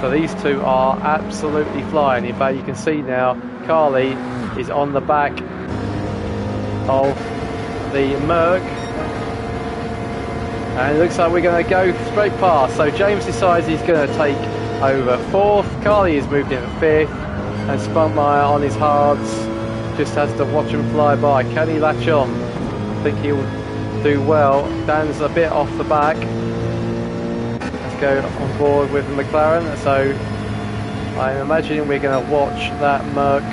So these two are absolutely flying. In fact, you can see now Carly is on the back of the Merc. And it looks like we're going to go straight past. So James decides he's going to take over 4th. Carly is moved in at 5th. And Spuntmeyer on his hards just has to watch him fly by. Can he latch on? I think he'll do well. Dan's a bit off the back. Let's go on board with the McLaren. So I'm imagining we're going to watch that Merc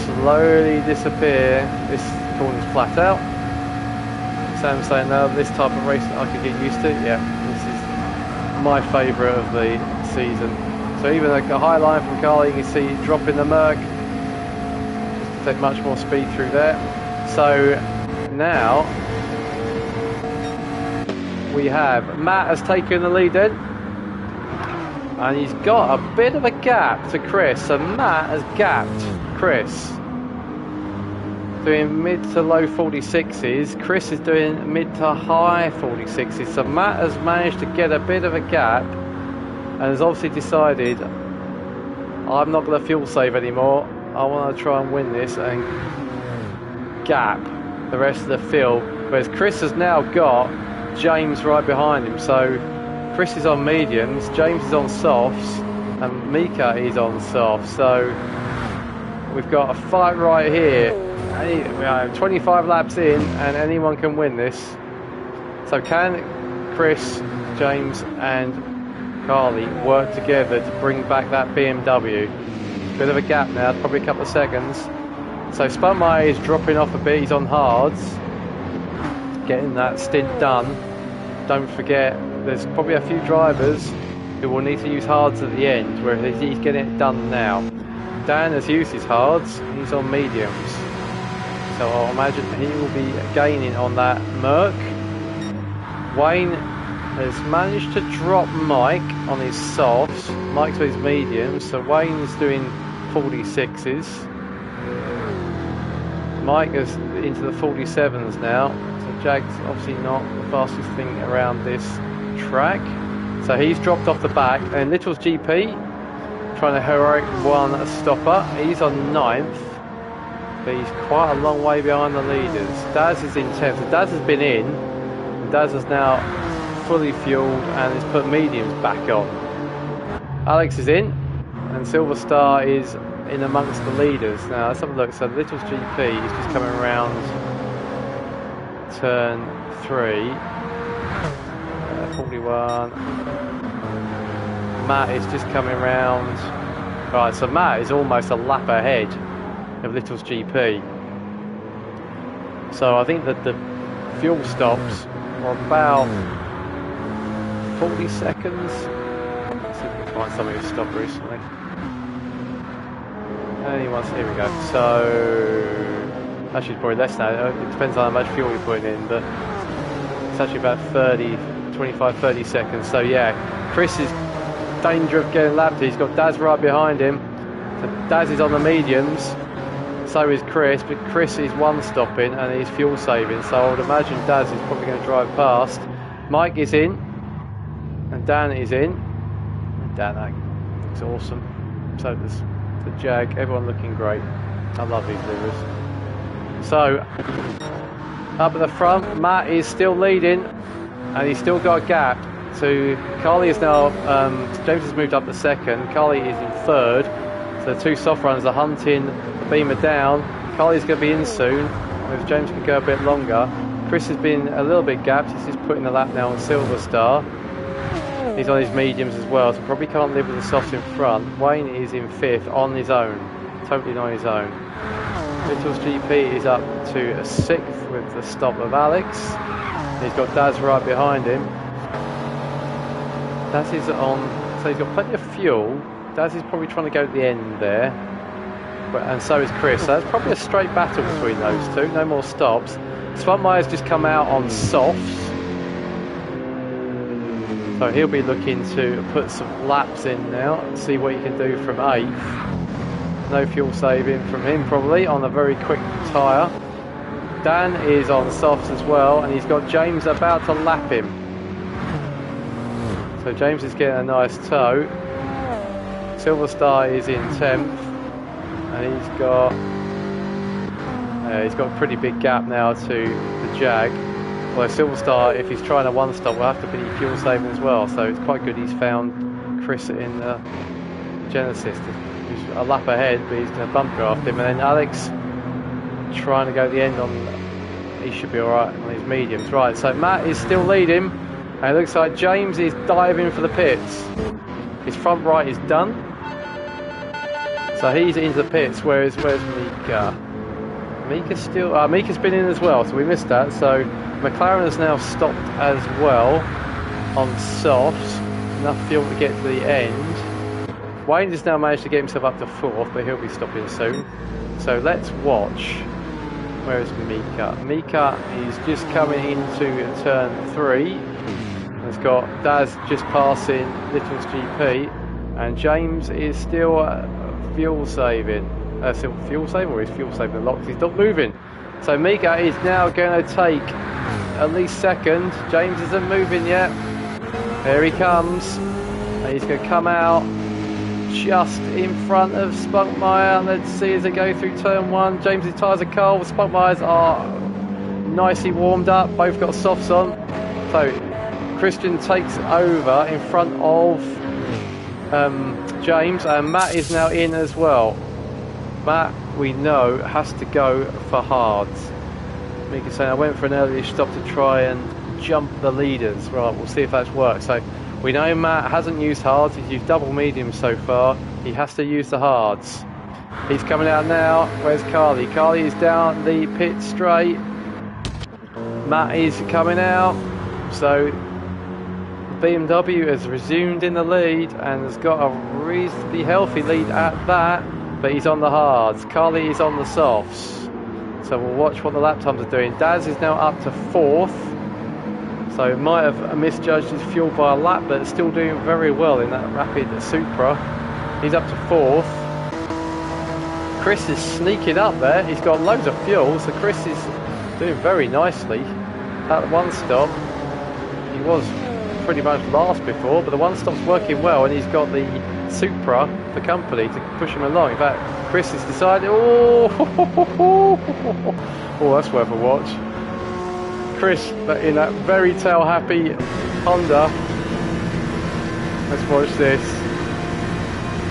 slowly disappear. This corner's flat out. Sam's saying, no, this type of race I could get used to. Yeah, this is my favourite of the season. So even a high line from Carly, you can see dropping the Merc. Just to take much more speed through there. So now we have Matt has taken the lead in. And he's got a bit of a gap to Chris. So Matt has gapped Chris. Doing mid to low 46s. Chris is doing mid to high 46s. So Matt has managed to get a bit of a gap and has obviously decided, I'm not going to fuel save anymore. I want to try and win this and gap the rest of the field. Whereas Chris has now got James right behind him. So Chris is on mediums, James is on softs, and Mika is on softs. So we've got a fight right here. 25 laps in and anyone can win this. So can Chris, James and Carly work together to bring back that BMW? Bit of a gap now, probably a couple of seconds. So Spunkmeyer is dropping off a bit, he's on hards. Getting that stint done. Don't forget, there's probably a few drivers who will need to use hards at the end, where he's getting it done now. Dan has used his hards, he's on mediums. So I'll imagine he will be gaining on that Merc. Wayne has managed to drop Mike on his softs. Mike's with his mediums, so Wayne's doing 46s. Mike is into the 47s now. So Jag's obviously not the fastest thing around this track. So he's dropped off the back, and Little's GP trying to heroic one stopper. He's on 9th, but he's quite a long way behind the leaders. Daz is in 10th. So Daz has been in, and Daz is now fully fueled and has put mediums back on. Alex is in, and Silver Star is in amongst the leaders. Now let's have a look. So Little's GP is just coming around turn 3. 41. Matt is just coming round. Right, so Matt is almost a lap ahead of Little's GP. So I think that the fuel stops are about 40 seconds. Let's see if we can find something to stop recently. Here we go. So actually it's probably less now. It depends on how much fuel you're putting in, but it's actually about 25-30 seconds. So yeah, Chris is in danger of getting lapped. He's got Daz right behind him. So Daz is on the mediums, so is Chris, but Chris is one stopping and he's fuel saving, so I would imagine Daz is probably going to drive past. Mike is in, and Dan is in. Dan, that looks awesome. So does the Jag, everyone looking great. I love these livers. So up at the front, Matt is still leading, and he's still got a gap. So Carly is now, James has moved up to second, Carly is in third. So the two soft runners are hunting the beamer down. Carly's going to be in soon, if James can go a bit longer. Chris has been a little bit gapped, he's just putting the lap now on Silver Star. He's on his mediums as well, so probably can't live with the softs in front. Wayne is in fifth on his own, totally on his own. Little's GP is up to a sixth with the stop of Alex. He's got Daz right behind him. Daz is on, so he's got plenty of fuel. Daz is probably trying to go to the end there, and so is Chris. So that's probably a straight battle between those two. No more stops. Spunkmeyer's just come out on softs, so he'll be looking to put some laps in now and see what he can do from 8th. No fuel saving from him probably on a very quick tyre. Dan is on softs as well, and he's got James about to lap him. So James is getting a nice tow. Silver Star is in 10th, and he's got a pretty big gap now to the Jag. Although Silver Star, if he's trying a one stop, will have to be fuel saving as well. So it's quite good he's found Chris in the Genesis. He's a lap ahead, but he's going to bump draft him. And then Alex trying to go the end on, he should be alright on his mediums. Right, so Matt is still leading, and it looks like James is diving for the pits. His front right is done, so he's into the pits. Where's Mika? Mika's still, Mika's been in as well, so we missed that. So McLaren has now stopped as well on softs, enough fuel to get to the end. Wayne has now managed to get himself up to 4th, but he'll be stopping soon. So let's watch. Where's Mika? Mika is just coming into turn 3. Has got Daz just passing Little's GP, and James is still fuel saving. Still fuel saving, or is fuel saving a lot? He's not moving. So Mika is now going to take at least second. James isn't moving yet. There he comes. And he's going to come out just in front of Spunkmeyer. Let's see as they go through turn 1. James's tyres are cold. Spunkmeyer's are nicely warmed up. Both got softs on. So Christian takes over in front of James, and Matt is now in as well. Matt, we know, has to go for hards. Mika's saying I went for an earlier stop to try and jump the leaders. Right, we'll see if that's worked. So we know Matt hasn't used hards, he's used double mediums so far. He has to use the hards. He's coming out now. Where's Carly? Carly is down the pit straight. Matt is coming out. So BMW has resumed in the lead and has got a reasonably healthy lead at that, but he's on the hards. Carly is on the softs. So we'll watch what the lap times are doing. Daz is now up to 4th. So might have misjudged his fuel by a lap, but still doing very well in that rapid Supra. He's up to 4th. Chris is sneaking up there. He's got loads of fuel, so Chris is doing very nicely. At one stop, he was pretty much last before, but the one stop's working well, and he's got the Supra for company to push him along. In fact, Chris has decided, oh, that's worth a watch. Chris, in that very tail happy Honda. Let's watch this.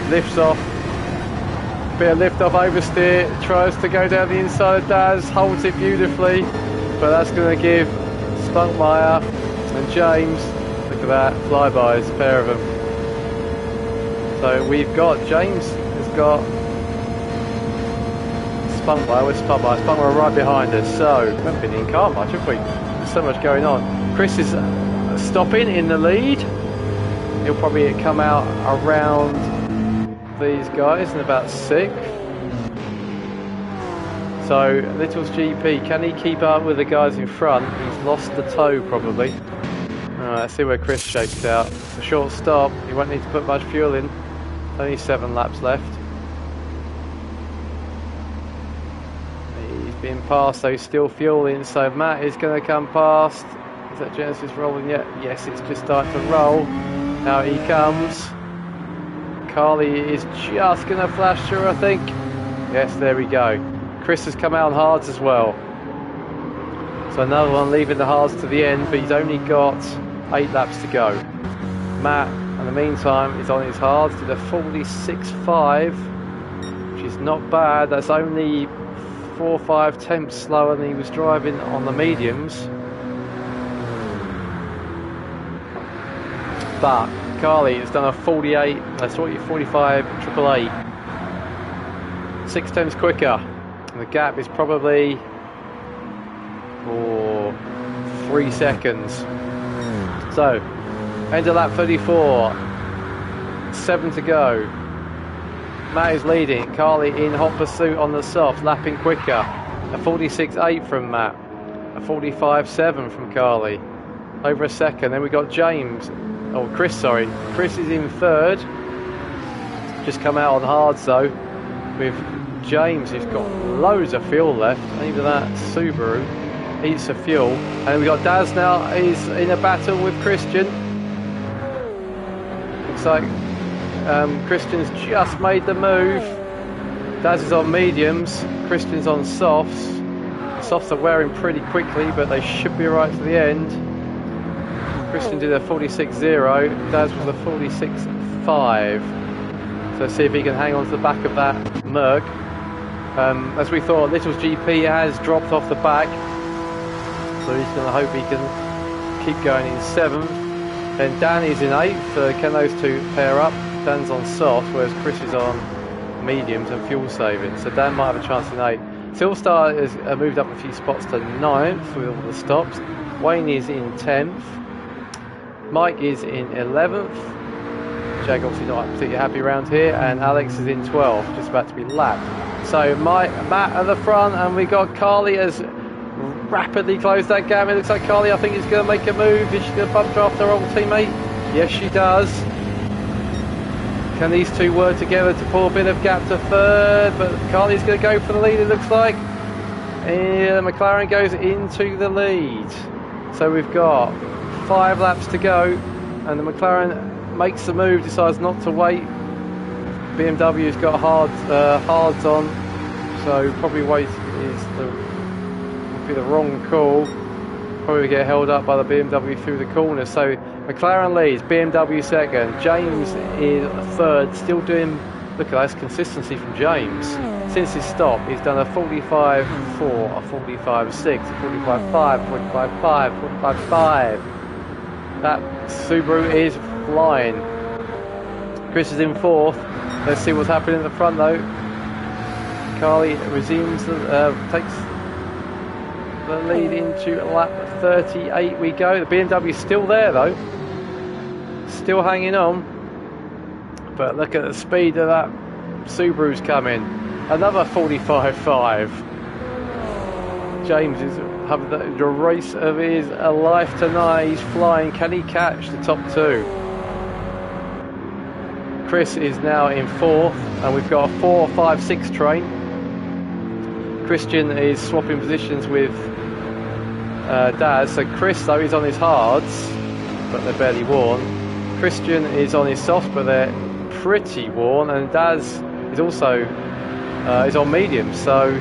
Lifts off. Bit of lift off oversteer. Tries to go down the inside of Daz. Holds it beautifully. But that's going to give Spunkmeyer and James, look at that, flybys, pair of them. So we've got, James has got Spunkmeyer, where's Spunkmeyer? Spunkmeyer right behind us. So, we haven't been in car much, have we? There's so much going on. Chris is stopping in the lead. He'll probably come out around these guys in about 6th. So, Little's GP, can he keep up with the guys in front? He's lost the toe probably. Alright, let's see where Chris shakes out. It's a short stop, he won't need to put much fuel in. Only 7 laps left. He's being passed, so he's still fueling, so Matt is going to come past. Is that Genesis rolling yet? Yes, it's just starting to roll. Now he comes. Carly is just going to flash through, I think. Yes, there we go. Chris has come out on hards as well. So another one leaving the hards to the end, but he's only got 8 laps to go. Matt, in the meantime, is on his hards to the 46.5, which is not bad. That's only 4 or 5 tenths slower than he was driving on the mediums. But Carly has done a 45 triple 8. 6 tenths quicker. And the gap is probably 3 seconds. So, end of lap 34. 7 to go. Matt is leading. Carly in hot pursuit on the softs, lapping quicker. A 46.8 from Matt. A 45.7 from Carly. Over a second. Then we got James. Oh, Chris, sorry. Chris is in 3rd. Just come out on hards though. With James, who's got loads of fuel left. Even that Subaru eats of fuel. And we got Daz now. He's in a battle with Christian. Looks like Christian's just made the move. Daz is on mediums. Christian's on softs. The softs are wearing pretty quickly, but they should be right to the end. Christian did a 46.0. Daz was a 46.5. So let's see if he can hang on to the back of that Merc. As we thought, Little's GP has dropped off the back. So he's going to hope he can keep going in 7th. Then Dan is in 8th. Can those two pair up? Dan's on soft, whereas Chris is on mediums and fuel saving. So Dan might have a chance in 8th. Silstar has moved up a few spots to 9th with all the stops. Wayne is in 10th. Mike is in 11th. Jag obviously not particularly happy around here. And Alex is in 12th, just about to be lapped. So Matt at the front, and we got Carly has rapidly closed that gap. It looks like Carly, I think, is going to make a move. Is she going to bump draft her old teammate? Yes, she does. Can these two work together to pull a bit of gap to 3rd? But Carly's going to go for the lead, it looks like. And McLaren goes into the lead. So we've got 5 laps to go, and the McLaren makes the move, decides not to wait. BMW's got hards on, so probably wait would be the wrong call. Probably get held up by the BMW through the corner. So McLaren leads, BMW 2nd, James is 3rd, still doing, look at that consistency from James. Since his stop, he's done a 45.4, a 45.6, a 45.5, 45.5, 45.5. That Subaru is flying. Chris is in 4th. Let's see what's happening at the front though. Carly resumes, takes the lead into lap 38 we go. The BMW is still there though, still hanging on, but look at the speed of that Subaru's coming. Another 45.5. James is having the race of his life tonight. He's flying. Can he catch the top two? Chris is now in 4th, and we've got a 4, 5, 6 train. Christian is swapping positions with Daz. So Chris, though, is on his hards, but they're barely worn. Christian is on his softs, but they're pretty worn, and Daz is also is on mediums. So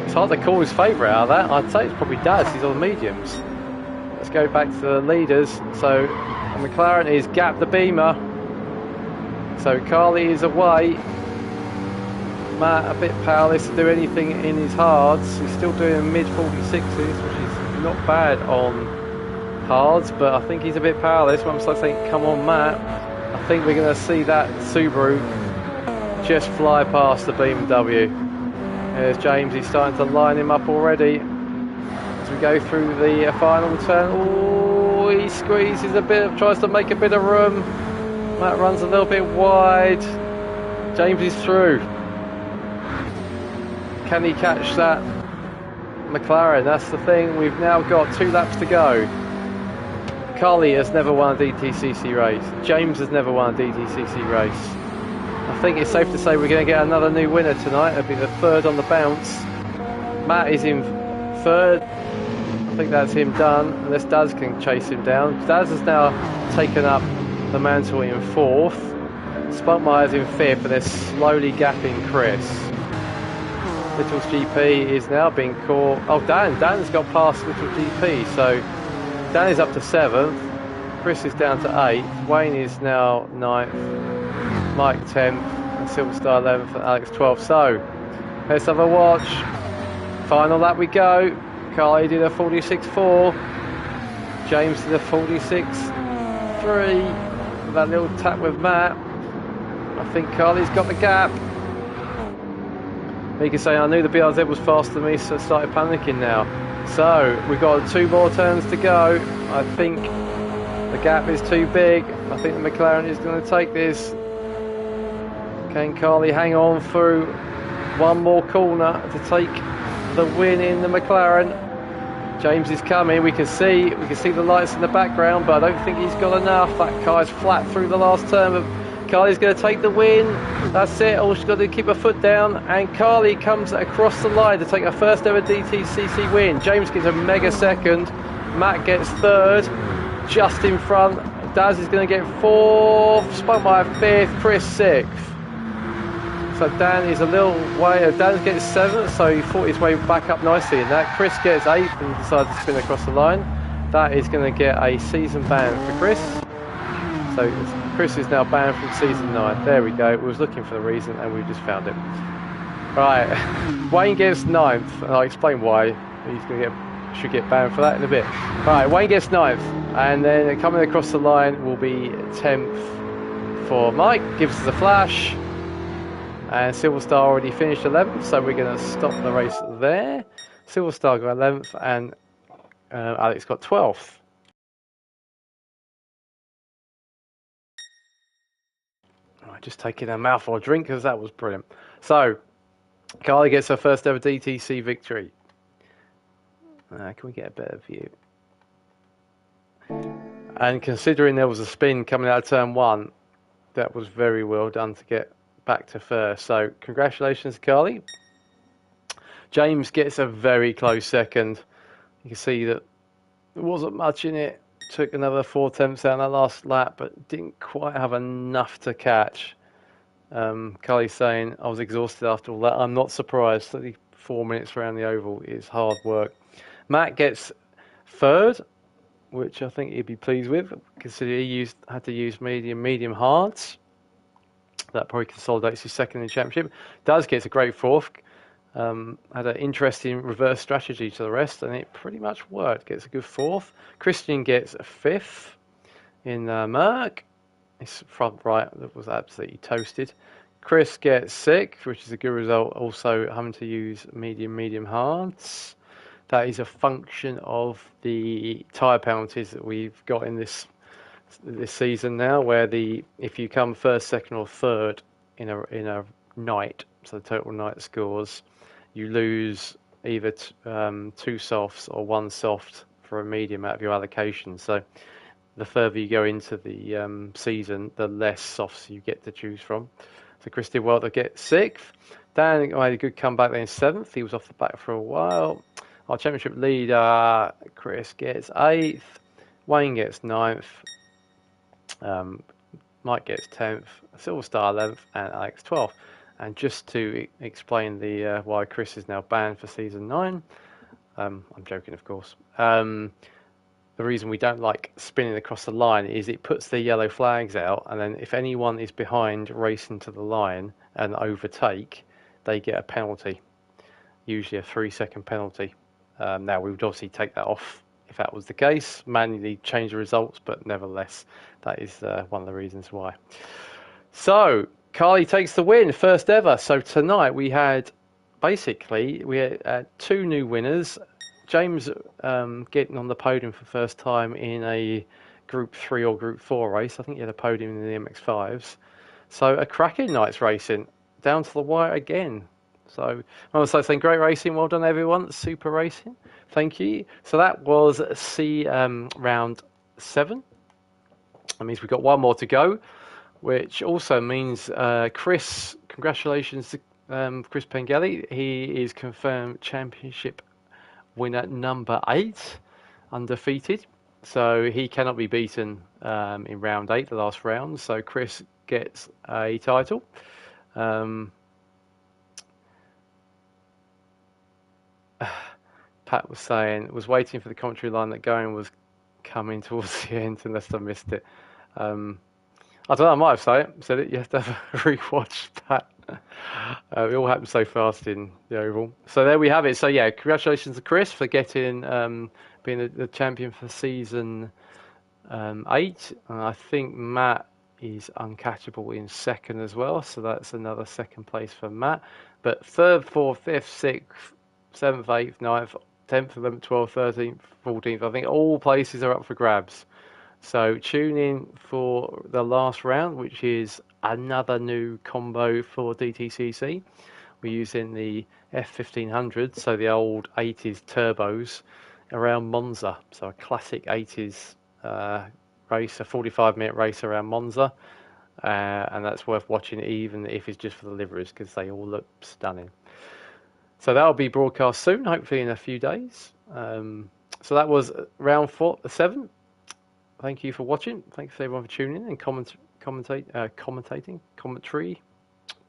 it's hard to call his favourite out of that. I'd say it's probably Daz. He's on mediums. Let's go back to the leaders. So McLaren is gapped the Beamer. So Carly is away. Matt a bit powerless to do anything in his hards. He's still doing mid 46s, which is not bad on hards, but I think he's a bit powerless. Once I think, come on Matt, I think we're going to see that Subaru just fly past the BMW. There's James, he's starting to line him up already as we go through the final turn. Oh, he squeezes a bit, tries to make a bit of room. Matt runs a little bit wide. James is through. Can he catch that McLaren? That's the thing. We've now got 2 laps to go. Carly has never won a DTCC race. James has never won a DTCC race. I think it's safe to say we're going to get another new winner tonight. It'll be the 3rd on the bounce. Matt is in 3rd. I think that's him done, unless Daz can chase him down. Daz has now taken up the mantle in 4th. Spunkmeyer's in 5th, and they're slowly gapping Chris. Little's GP is now being caught. Oh, Dan's got past Little GP, so Dan is up to 7th. Chris is down to 8th. Wayne is now 9th. Mike 10th, and Silverstar 11th, and Alex 12th. So let's have a watch. Final lap we go. Carly did a 46.4. James did a 46.3. That little tap with Matt. I think Carly's got the gap. You can say, I knew the BRZ was faster than me, so I started panicking now. So we've got 2 more turns to go. I think the gap is too big. I think the McLaren is going to take this. Can Carly hang on through one more corner to take the win in the McLaren? James is coming. We can see the lights in the background, but I don't think he's got enough. That car's flat through the last turn. But Carly's going to take the win. That's it. All she's got to do is keep her foot down, and Carly comes across the line to take her first ever DTCC win. James gets a mega 2nd. Matt gets 3rd, just in front. Daz is going to get 4th. Spunkmeyer 5th. Chris 6th. So Dan is a little way. Dan gets 7th, so he fought his way back up nicely in that. Chris gets 8th and decides to spin across the line. That is going to get a season ban for Chris. So Chris is now banned from season 9. There we go. We was looking for the reason and we just found it. Right, Wayne gets 9th, and I'll explain why he's going to should get banned for that in a bit. Right, Wayne gets 9th, and then coming across the line will be 10th for Mike. Gives us a flash. And Silverstar already finished 11th, so we're going to stop the race there. Silverstar got 11th, and Alex got 12th. Right, just taking a mouthful of drink because that was brilliant. So, Carly gets her first ever DTC victory. Can we get a better view? And considering there was a spin coming out of turn 1, that was very well done to get back to first. So congratulations, Carly. James gets a very close 2nd. You can see that there wasn't much in it. Took another 4 tenths out in that last lap, but didn't quite have enough to catch. Carly's saying, I was exhausted after all that. I'm not surprised. 34 minutes around the oval is hard work. Matt gets 3rd, which I think he'd be pleased with, considering he had to use medium hards. That probably consolidates his 2nd in the championship. Daz gets a great 4th. Had an interesting reverse strategy to the rest, and it pretty much worked. Gets a good 4th. Christian gets a 5th in Merck. His front right that was absolutely toasted. Chris gets 6th, which is a good result. Also having to use medium hards. That is a function of the tyre penalties that we've got in this season now, where if you come first, second, or third in a night, so the total night scores, you lose either 2 softs or 1 soft for a medium out of your allocation. So the further you go into the season, the less softs you get to choose from. So Chris did well to get 6th. Dan made a good comeback then 7th. He was off the back for a while. Our championship leader, Chris, gets 8th. Wayne gets 9th. Mike gets 10th. Silver Star 11th. And Alex 12th. And just to explain the why Chris is now banned for season 9, I'm joking, of course. The reason we don't like spinning across the line is it puts the yellow flags out, and then if anyone is behind racing to the line and overtake, they get a penalty, usually a 3-second penalty. Now, we would obviously take that off if that was the case, manually change the results, but nevertheless, that is one of the reasons why. So, Carly takes the win, first ever. So tonight we had 2 new winners. James getting on the podium for the first time in a Group 3 or Group 4 race. I think he had a podium in the MX-5s. So a cracking night's racing, down to the wire again. So I want to say great racing, well done everyone, super racing, thank you. So that was round 7. That means we've got 1 more to go, which also means Chris, congratulations to Chris Pengelly. He is confirmed championship winner number 8, undefeated. So he cannot be beaten in round 8, the last round. So Chris gets a title. Pat was saying, was waiting for the commentary line that going was coming towards the end unless I missed it. I don't know, I might have said it. You have to have a rewatch, Pat. It all happened so fast in the Oval. So there we have it. So yeah, congratulations to Chris for getting being the champion for season 8. And I think Matt is uncatchable in 2nd as well. So that's another 2nd place for Matt. But 3rd, 4th, 5th, 6th, 7th, 8th, 9th, 10th, 11th, 12th, 13th, 14th. I think all places are up for grabs. So tune in for the last round, which is another new combo for DTCC. We're using the F1500, so the old 80s turbos, around Monza. So a classic 80s race, a 45-minute race around Monza. And that's worth watching, even if it's just for the liveries, because they all look stunning. So that'll be broadcast soon, hopefully in a few days. So that was round 7. Thank you for watching. Thanks everyone for tuning in and commentating,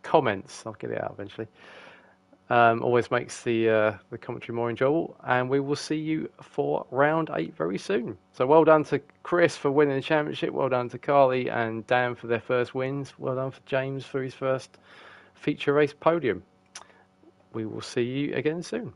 comments. I'll get it out eventually. Always makes the commentary more enjoyable. And we will see you for round 8 very soon. So well done to Chris for winning the championship. Well done to Carly and Dan for their first wins. Well done for James for his first feature race podium. We will see you again soon.